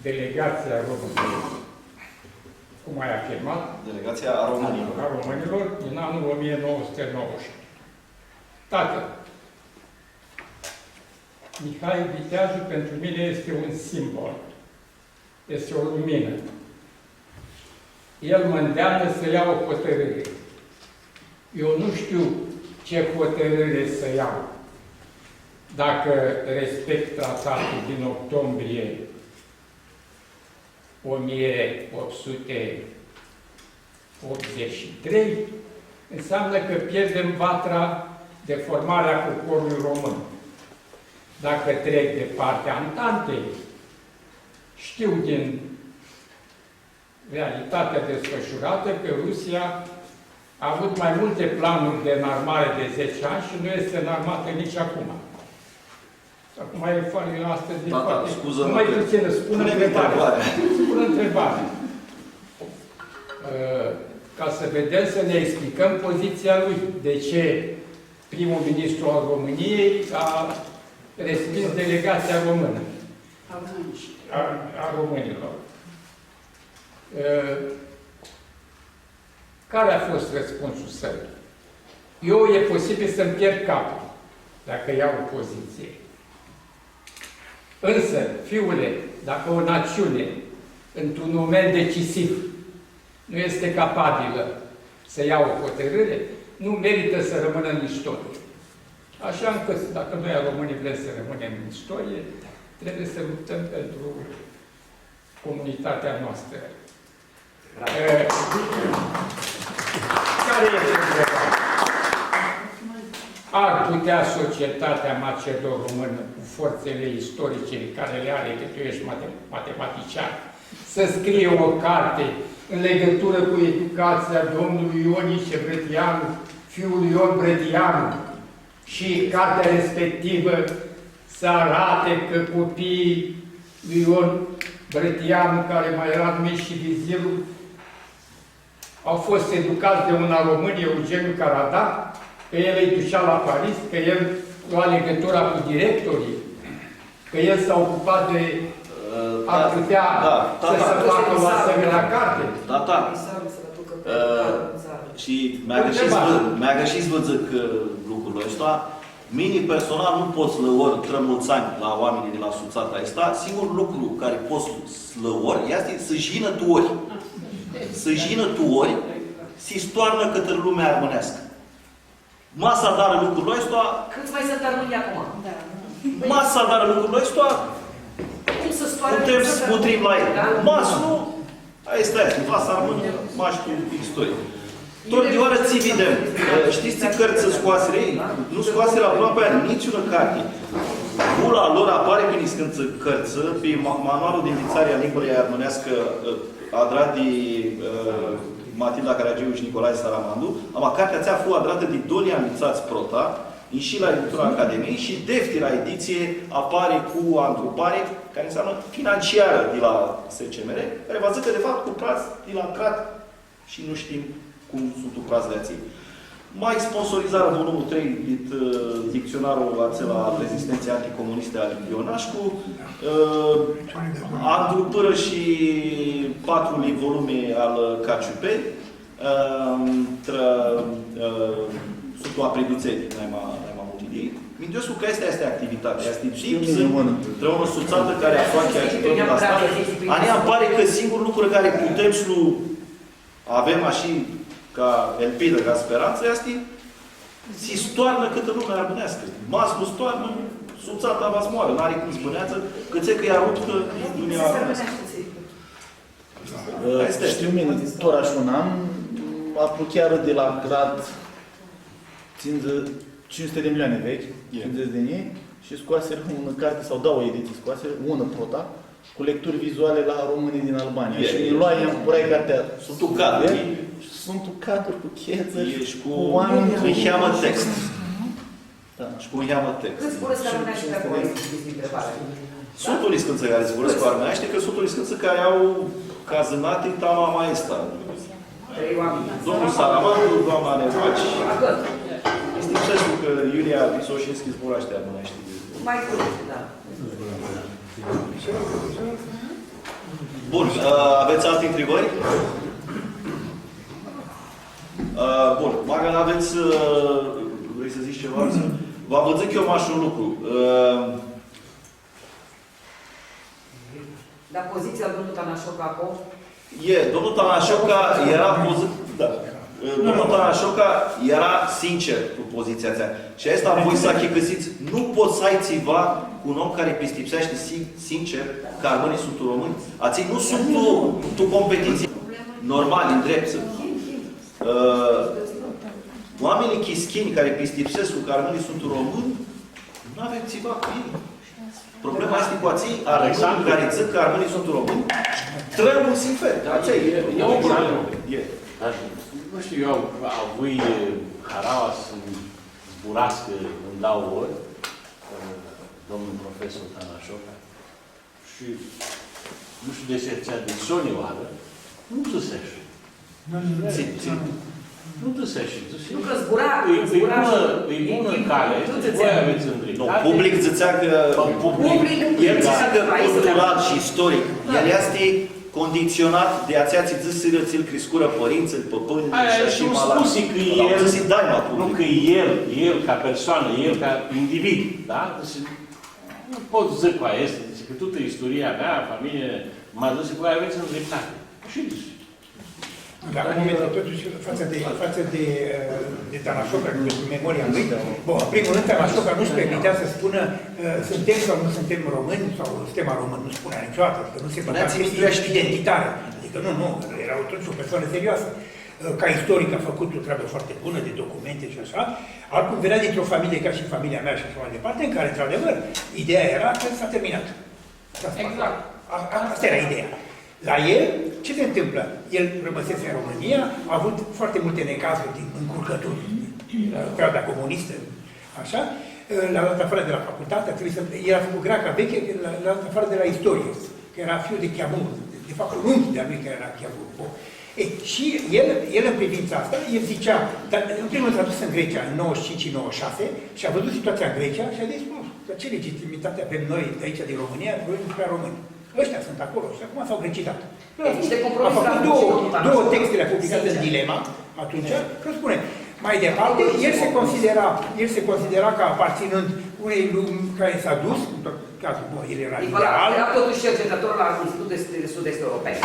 delegația României cum ai afirmat, Delegația a românilor. a românilor din anul 1990. Tatăl, Mihai Viteaju pentru mine este un simbol, este o lumină. El mă îndeamnă să iau o hotărâre. Eu nu știu ce hotărâre să iau. Dacă respect tratatul din octombrie 1883, înseamnă că pierdem vatra de formare a poporului român. Dacă trec de partea Antantei, știu din realitatea desfășurată că Rusia a avut mai multe planuri de înarmare de 10 ani și nu este înarmată nici acum. Acum e foarte astăzi de foarte... scuză, nu mai puțină, spun întrebare. Spun întrebare. Ca să vedem, să ne explicăm poziția lui. De ce primul ministru al României a respins delegația română. A românilor. Care a fost răspunsul său? Eu e posibil să-mi pierd capul dacă iau o poziție. Însă, fiule, dacă o națiune, într-un moment decisiv, nu este capabilă să ia o hotărâre, nu merită să rămână în istorie. Așa încât, dacă noi, românii, vrem să rămânem în istorie, trebuie să luptăm pentru comunitatea noastră. Care este întrebarea? Ar putea societatea macedo-română, cu forțele istorice care le are, că tu ești matematician, să scrie o carte în legătură cu educația domnului Ionice Brătianu, fiul Ion Brătianu, și cartea respectivă să arate că copiii lui Ion Brătianu, care mai era numit și vizirul, au fost educați de un român, Eugeniu Caradar, că el îi ducea la Paris, că el lua legătura cu directorii, că el s-a ocupat de a putea să se facă o asemenea carte. Și mi-a greșit zvăzăc lucrul ăsta. Mini personal nu pot slăori trămulțani la oamenii de la Suțata asta. Singurul lucru care pot slăori este să jină tuori. Să jină tuori, să-i stoarnă către lumea armânească. Masa dară lucrul ăsta... Câți mai sunt armâni acum? Masa dară lucrul ăsta... Cum să stoară? Putem să putrim la el. Mas, nu? Asta este. Masa armână, maști istorie. Tot de oară ți vedem. Știți ce cărți scoasere ei? Nu scoasere aproape niciună carte. Gura lor apare pe niscânță cărță, pe manualul de învățare a limbii armânească adrat de Matilda Caragiu și Nicolae Saramandu, ama cartea ți-a fost adrată de Dolia Mițați Prota, și la editura Academiei, și Deftira ediție apare cu antrupare, care înseamnă financiară de la SCMR, care va zice că, de fapt, cuprați de la CRAT și nu știm cum sunt cuprați de ații. Mai sponsorizarea volumul 3 din dicționarul acela al rezistenței anticomuniste al Ionașcu, antrupără și 4 volume al KCP, sub o apreduțetii, n-ai mai mult idei. Mintioscu că asta este activitatea, este tipsă, trebuie o suțată care a fac ajutor de asta. Ania îmi pare că singurul lucru care putem să avem așa ca elpidă, ca speranță, este să-i stoarnă câtă lumea armânească. Mas nu stoarnă, suțata va moară, n-are cum zbâneață, că ți că i-a rupt lumea armânească. Știu mine, tot așa un an, a chiar de la grad 500 de milioane vechi, 50 de ei, și scoaseră una carte, sau dau o ediție scoaseră, una prota, cu lecturi vizuale la românii din Albania. Și îi luai, îmi curai cartea. Sunt un cadru. Sunt un cadru cu cheță și cu oameni cu încheamă text. Da. Și cu încheamă text. Câți vorbesc armâneaște pe acolo? Este întrebarea. Sunt unii scânță care zburăsc cu armânește, că sunt unii scânță care au cazânate tama maestra. Domnul Saramandu, doamna Nevaci. Este interesul că Iulia Visoșinski zburaște armânește. Mai curând, da. Bun, aveți alte întrebări? Bun, Magan, aveți... vrei să zici ceva? Vă zic eu mai un lucru. Dar poziția domnului Tanașoca acolo? Domnul Tanașoca era domnul Tanașoca era sincer cu poziția asta. Și asta voi să achicăsiți. Nu poți să ai țiva cu un om care pistipsește sincer că armănii sunt români. Ații nu sunt tu competiție normal, în drept. Oamenii chischini care pistipsesc cu că armănii sunt români, nu avem țiva cu ei. Problema este cu ații armănii care zic că armănii sunt români, trăim un sinfer. E o problemă. Nu știu, eu avui haraua să-mi zburască în dau ori, domnul profesor Tanașoca, și nu știu de ce de sonioară, nu dusește. Nu dusește. Nu că zbura, e bună cale, voi aveți îndreptate. Public zicea că... El zicea că cultural și istoric, el este condiționat de ați zis să ți-l crescură părinții, păpânii și așa mai la... Nu că el ca persoană, el ca individ, da? Nu pot zic cu aia este, că toată istoria mea, familie, m-a zis că voi aveți îndreptate. Și zice. Dar în momentul totuși, față de Tanașoca, pentru memoria lui, bun, în primul rând, Tanașoca nu-și permitea să spună suntem sau nu suntem români, sau suntem români, nu spunea niciodată, că nu se băga chestii identitare. Adică nu, era totuși o persoană serioasă. Ca istoric a făcut o treabă foarte bună de documente și așa, altcum venea dintr-o familie ca și familia mea și așa mai departe, în care, într-adevăr, ideea era că s-a terminat. Exact. Asta era ideea. La el, ce se întâmplă? El rămăsese în România, a avut foarte multe necazuri din încurcături, la perioada comunistă, așa, l-a luat afară de la facultate, el a făcut greaca veche, l-a luat afară de la istorie, că era fiul de Chiamur, de fapt un unchi de-a lui care era Chiamur. Și el în privința asta, el zicea, dar în primul rând s-a dus în Grecia în 95-96 și a văzut situația în Grecia și a zis, dar ce legitimitate avem noi de aici din România, noi nu prea români. Ăștia sunt acolo și acum s-au grecitat. A făcut două texte publicate în Dilema, atunci, că spune, mai departe, el se considera ca aparținând unei lumi care s-a dus, în tot cazul, el era ideal. Era totuși cercetător la Institutul de Sud-Est European.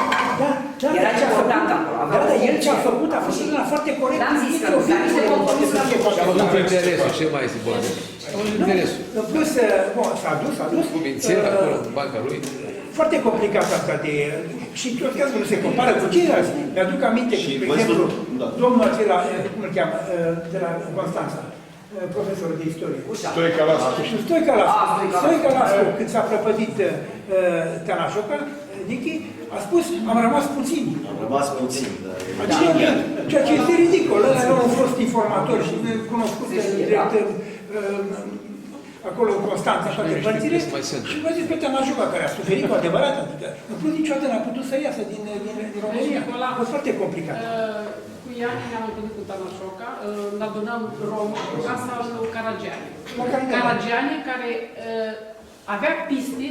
Era important acolo. Dar el ce a făcut a fost una foarte corect. N-am zis că niște compromisuri la Și am avut interesul, ce mai zic, bă? Am avut interesul. În plus, s-a dus. Cu mințel acolo, în banca lui. Foarte complicat asta de... Și în tot cazul nu se compară cu ceilalți. Mi-aduc aminte, de exemplu, domnul acela, cum îl cheamă, de la Constanța, profesorul de istorie. Stoica Lascu. Stoica Lascu, când s-a prăpădit Tanașoca, Nichi, a spus, am rămas puțini. Am rămas puțini, da. Ceea ce este ridicol. Ăla era un fost informator și cunoscut drept acolo în Constanța, toate părțile, și vă zic pe Tanașoca, care a suferit cu adevărat, adică, în plus niciodată n-a putut să iasă din România. A fost foarte complicat. Cu Iani ne-am întâlnit cu Tanașoca, ne adunăm rom în casa lui Caragiani. Caragiani, care avea piste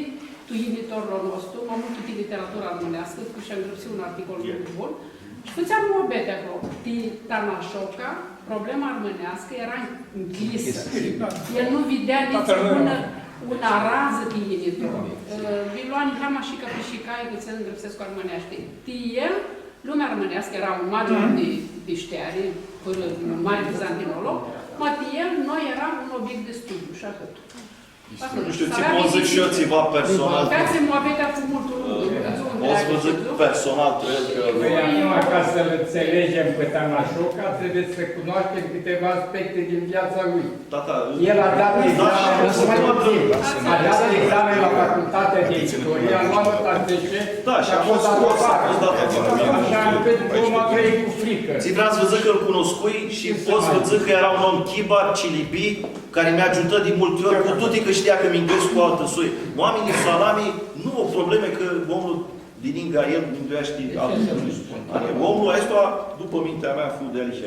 tuinitorul nostru, m-am mult din literatura românească, cu și-am găsit un articol muito bun, și făceam o bete acolo. Tanașoca, problema armânească era închisă. El nu vedea nici una rază din initor. Viloani Hama și Căpișicai, că se îndrepsesc armânește. El, lumea armânească, era un mare de șteare, până un mare bizantinolog, el, noi eram un obiect de studiu și atât. Nu știu, ți pot zic și eu ceva personal. Dați-mi o bete cu mult o să vă zic personal, cred că... Numai ca să-l înțelegem pe Tanașoca, trebuie să cunoaștem câteva aspecte din viața lui. El a dat examen la facultatea de istorie, a luat nota 10 și a fost dat afară. Așa încât diploma trăi cu frică. Ți vreau să vă zic că îl cunoscui și pot să vă zic că era un om chibar, cilibi, care mi-a ajutat de multe ori, cu toate că știa că mi-nduiesc cu altă soi. Oamenii salamii nu au probleme că omul din Inga el minduiește altă soi. Omul ăsta, după mintea mea, fu de aici,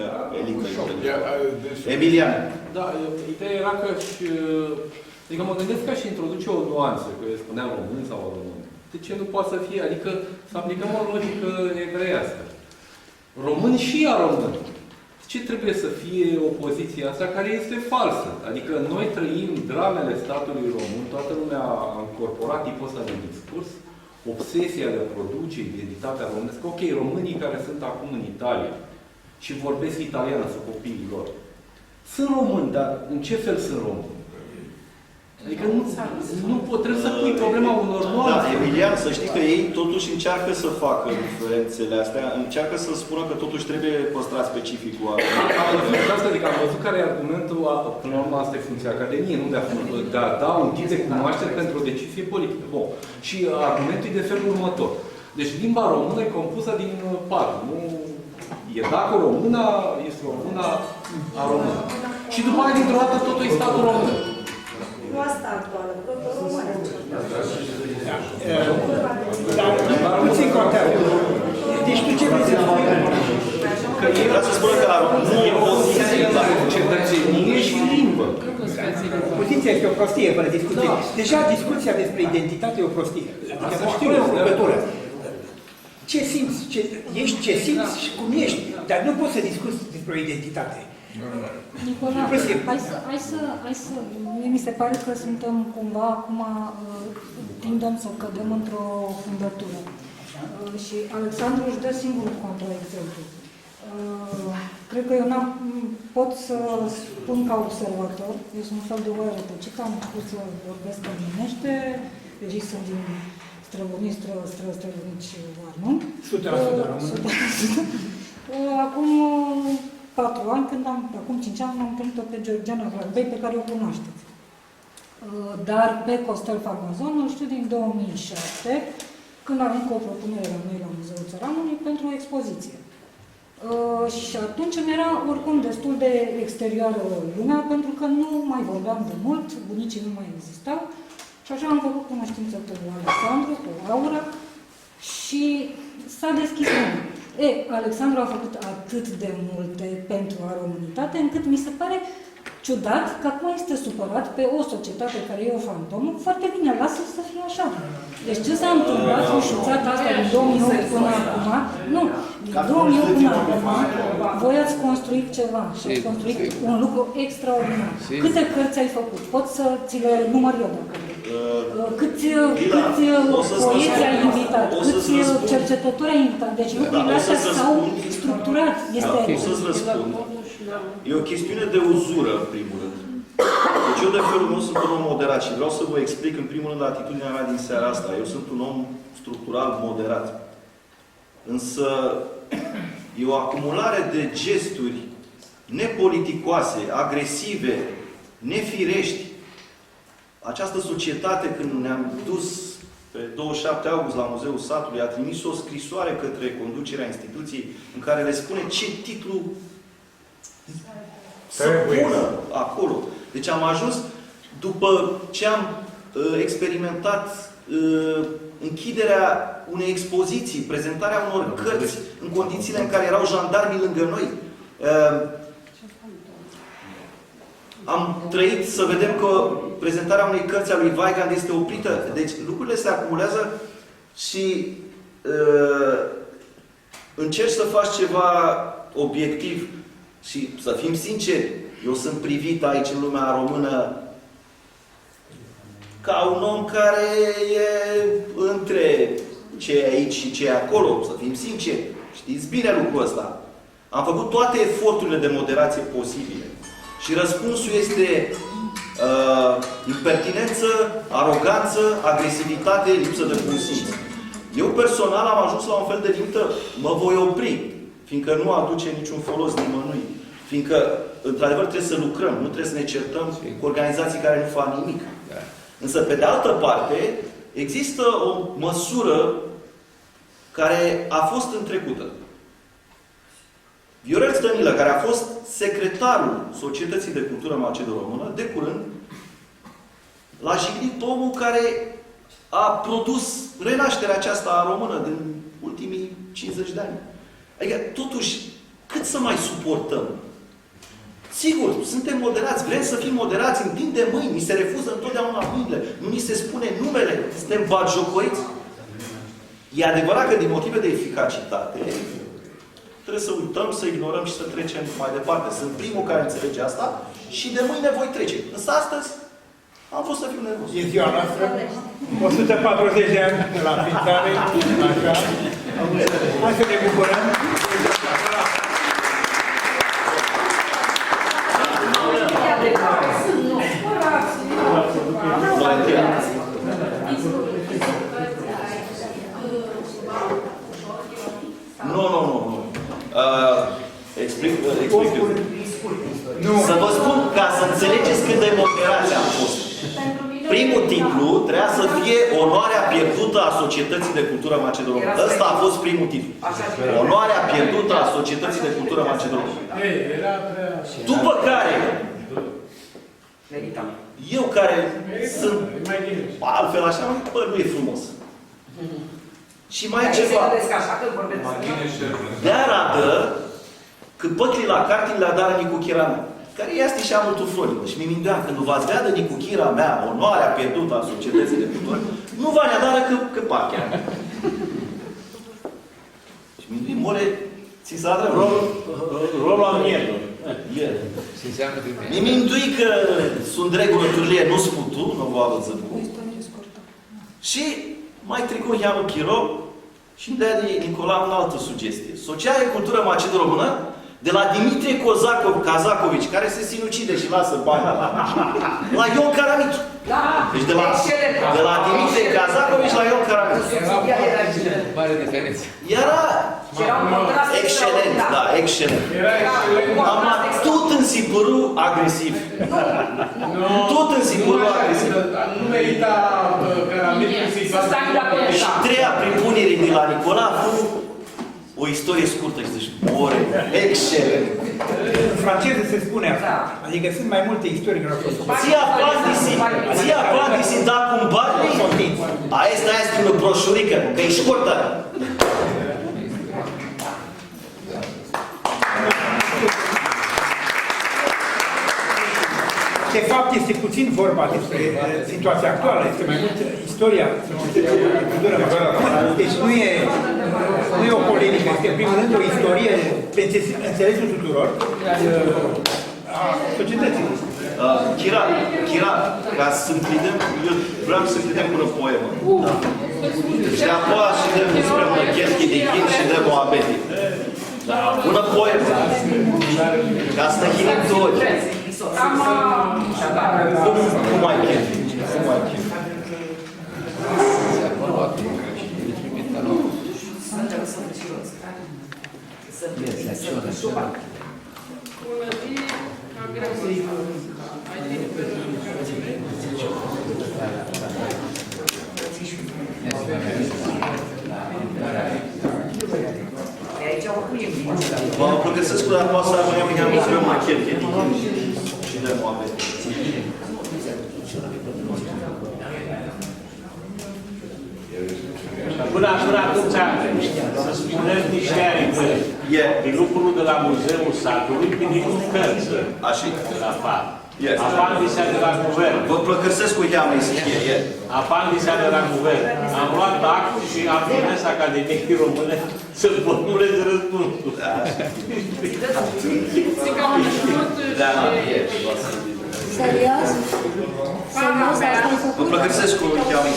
Emilian. Da, ideea era că și... Adică mă gândesc că și introduce o nuanță, că spuneam român sau român. De ce nu poate să fie? Adică să aplicăm o logică evreiască. Români și ea român. ce trebuie să fie opoziția asta care este falsă? Adică noi trăim dramele statului român, toată lumea a încorporat tipul ăsta de discurs, obsesia de a produce identitatea românească. Ok, românii care sunt acum în Italia și vorbesc italiană, sunt copiii lor. Sunt români, dar în ce fel sunt români? Adică nu trebuie să pui problema unor nuanțe. Da, Emilian, să știi că ei totuși încearcă să facă diferențele astea, încearcă să spună că totuși trebuie păstrat specificul. Adică am văzut care e argumentul, până la urmă asta e funcția Academiei, nu de a da un tip de cunoaștere pentru o decizie politică. Bun. Și argumentul e de felul următor. Deci limba română e compusă din patru. Nu e dacă româna, este româna a română. Și după aia, dintr-o dată, totul e statul român. Nu asta actuală, tot română. Dar puțin contează. Deci tu ce vrei să spui? Că ei vreau să spună că nu e poziție la cetățenie și limbă. Poziția este o prostie, fără discuție. Deja discuția despre identitate e o prostie. Adică știu, o rugătură. Ce simți? Ești ce simți și cum ești. Dar nu poți să discuți despre o identitate. Nicola, hai să... Mie mi se pare că suntem cumva acum tindem să cădem într-o fundătură. Și Alexandru își dă singurul contraexemplu. Cred că eu pot să spun ca observator, eu sunt un fel de oaie rătăcită, am putut să vorbesc românește, deși sunt din străvănici Varnum. 100% român. Acum 4 ani, acum 5 ani, am întâlnit-o pe Georgiana Vlarbei, pe care o cunoașteți. Dar pe Costel Farmazon, îl știu din 2007, când a venit cu o propunere la noi la Muzeul Țăranului pentru o expoziție. Și atunci mi era oricum destul de exterioară lumea, pentru că nu mai vorbeam de mult, bunicii nu mai existau. Și așa am făcut cunoștință cu Alexandru, cu Aura și s-a deschis lumea. Alexandru a făcut atât de multe pentru a românitate, încât mi se pare ciudat că acum este supărat pe o societate care e o fantomă. Foarte bine, lasă-l să fie așa. Deci ce s-a întâmplat cu șuțata asta din 2008 până acum? Nu, din 2008 până acum voi ați construit ceva și ați construit un lucru extraordinar. Câte cărți ai făcut? Pot să ți le număr eu dacă vrei. Câți poeți ai invitat? Câți cercetători ai invitat? Deci lucrurile astea s-au structurat. O să-ți răspund. E o chestiune de uzură, în primul rând. Deci eu, de felul meu, sunt un om moderat și vreau să vă explic, în primul rând, atitudinea mea din seara asta. Eu sunt un om structural moderat. Însă e o acumulare de gesturi nepoliticoase, agresive, nefirești. Această societate, când ne-am dus pe 27 august la Muzeul Satului, a trimis o scrisoare către conducerea instituției în care le spune ce titlu să pună acolo. Deci am ajuns, după ce am experimentat închiderea unei expoziții, prezentarea unor cărți în condițiile în care erau jandarmii lângă noi. Am trăit să vedem că prezentarea unei cărți a lui Weigand este oprită. Deci lucrurile se acumulează și încerci să faci ceva obiectiv. Și să fim sinceri, eu sunt privit aici în lumea română ca un om care e între ce e aici și ce e acolo, să fim sinceri. Știți bine lucrul ăsta. Am făcut toate eforturile de moderație posibile. Și răspunsul este impertinență, aroganță, agresivitate, lipsă de bun simț. Eu personal am ajuns la un fel de limită, mă voi opri, fiindcă nu aduce niciun folos nimănui. Fiindcă, într-adevăr, trebuie să lucrăm, nu trebuie să ne certăm cu organizații care nu fac nimic. Însă, pe de altă parte, există o măsură care a fost întrecută. Viorel Stănilă, care a fost secretarul Societății de Cultură Macedo-Română, de curând, l-a jignit omul care a produs renașterea aceasta a română din ultimii 50 de ani. Adică, totuși, cât să mai suportăm? Sigur, suntem moderați, vrem să fim moderați, întindem mâini, ni se refuză întotdeauna mâinile, nu ni se spune numele, suntem batjocoriți. E adevărat că din motive de eficacitate trebuie să uităm, să ignorăm și să trecem mai departe. Sunt primul care înțelege asta și de mâine voi trece. Însă astăzi am vrut să fiu nervos. E ziua noastră, 140 de ani de la înființare, așa. Hai să ne bucurăm. Nu. Explic eu. Să vă spun, ca să înțelegeți cât de moderați am fost. Primul titlu trebuia să fie Onoarea pierdută a Societății de Cultură Macedonă. Ăsta a fost primul titlu. Onoarea pierdută a Societății de Cultură Macedonă. După care, eu care sunt altfel așa, bă, nu e frumos. Și mai e ceva. De arată că păcli la cartin le-a dat Nicu Chira mea, care este și amultul florilor. Și mi mindeam, când nu v-ați vedea de Nicu Chira mea, onoarea pierdută a Societății de Cultură, nu va ne adară că pachea. Și mi more, ți s-a adră rolul al mielor. Mi mindui că sunt regulă turlie, nu sputu, nu vă avut zăbu. Și mai tricul Ianu Chiro și îmi dea de Nicola o altă sugestie. Sociale Cultură Macedonă de la Dimitrie Cazacovici, care se sinucide și lasă bani. La Ion Caramitu. Deci de la Dimitrie Cazacovici la Ion Caramitu. Mare diferență. Era excelent, da, excelent. Am tot în sipărul agresiv. Tot în sipărul agresiv. Nu merita Caramitu să-i facă. Și treia pripunere de la Nicola a fost o istorie scurtă și zici, more, excelent. În franceză se spune asta. Adică sunt mai multe istorii care au fost. Ția plantisi da cum bani, asta este o broșurică, că e scurtă. De fapt, este puțin vorba despre situația actuală, este mai mult istoria. Deci nu e o polemică, este în primul rând o istorie pentru înțelesul tuturor a societății. Chira, ca să închidem, eu vreau să închidem cu o poemă. Și apoi și dăm despre una chestie de chin și dăm o abeti. Una poemă. Ca să închidem două. Cum mai chef? Cum mai chef? Bună zi, cam greu să-i Vă pregăsesc cu data să rămânem în ea să mai chef și de moabe. Până atunci, să spunem niște aripări. Din lucrul de la Muzeul Satului, din cărți. Așa. De la FAR. Apandisea de la guvern. Vă plăcăsesc cu ea, mai să știe. Apandisea de la guvern. Am luat act și am trimis Academiei Române să formuleze răspunsul. Serios? Vă plăcăsesc cu ea, mai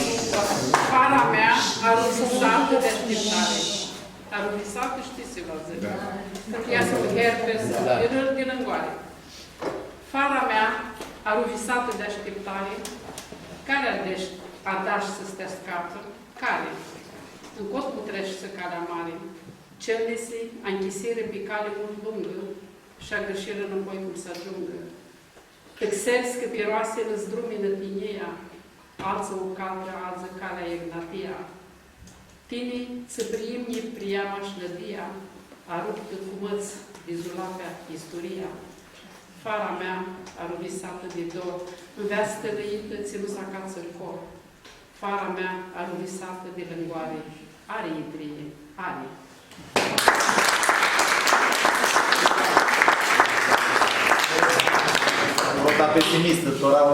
Fara mea a refuzat de așteptare. A refuzat, știți ce vă zic. Când ea să herpes, din îngoare. Fara mea a refuzat de așteptare. Care adași să stea scapă? Care? În cot putrești să calea mare. Cernese a închisire pe cale mult lungă și a greșire înapoi cum să ajungă. Tăxeri scăpiroase în zdrumină tineia, alță o cadră, alță calea Ignatia. Tine să priimni priama și lădia, a rupt cu măți izolapea istoria. Fara mea a ruvisată de dor, în vea stălăită ținuța ca țărcor. Fara mea a ruvisată de lângoare, are idrie, are. Nota pesimistă, toravă.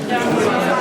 Da.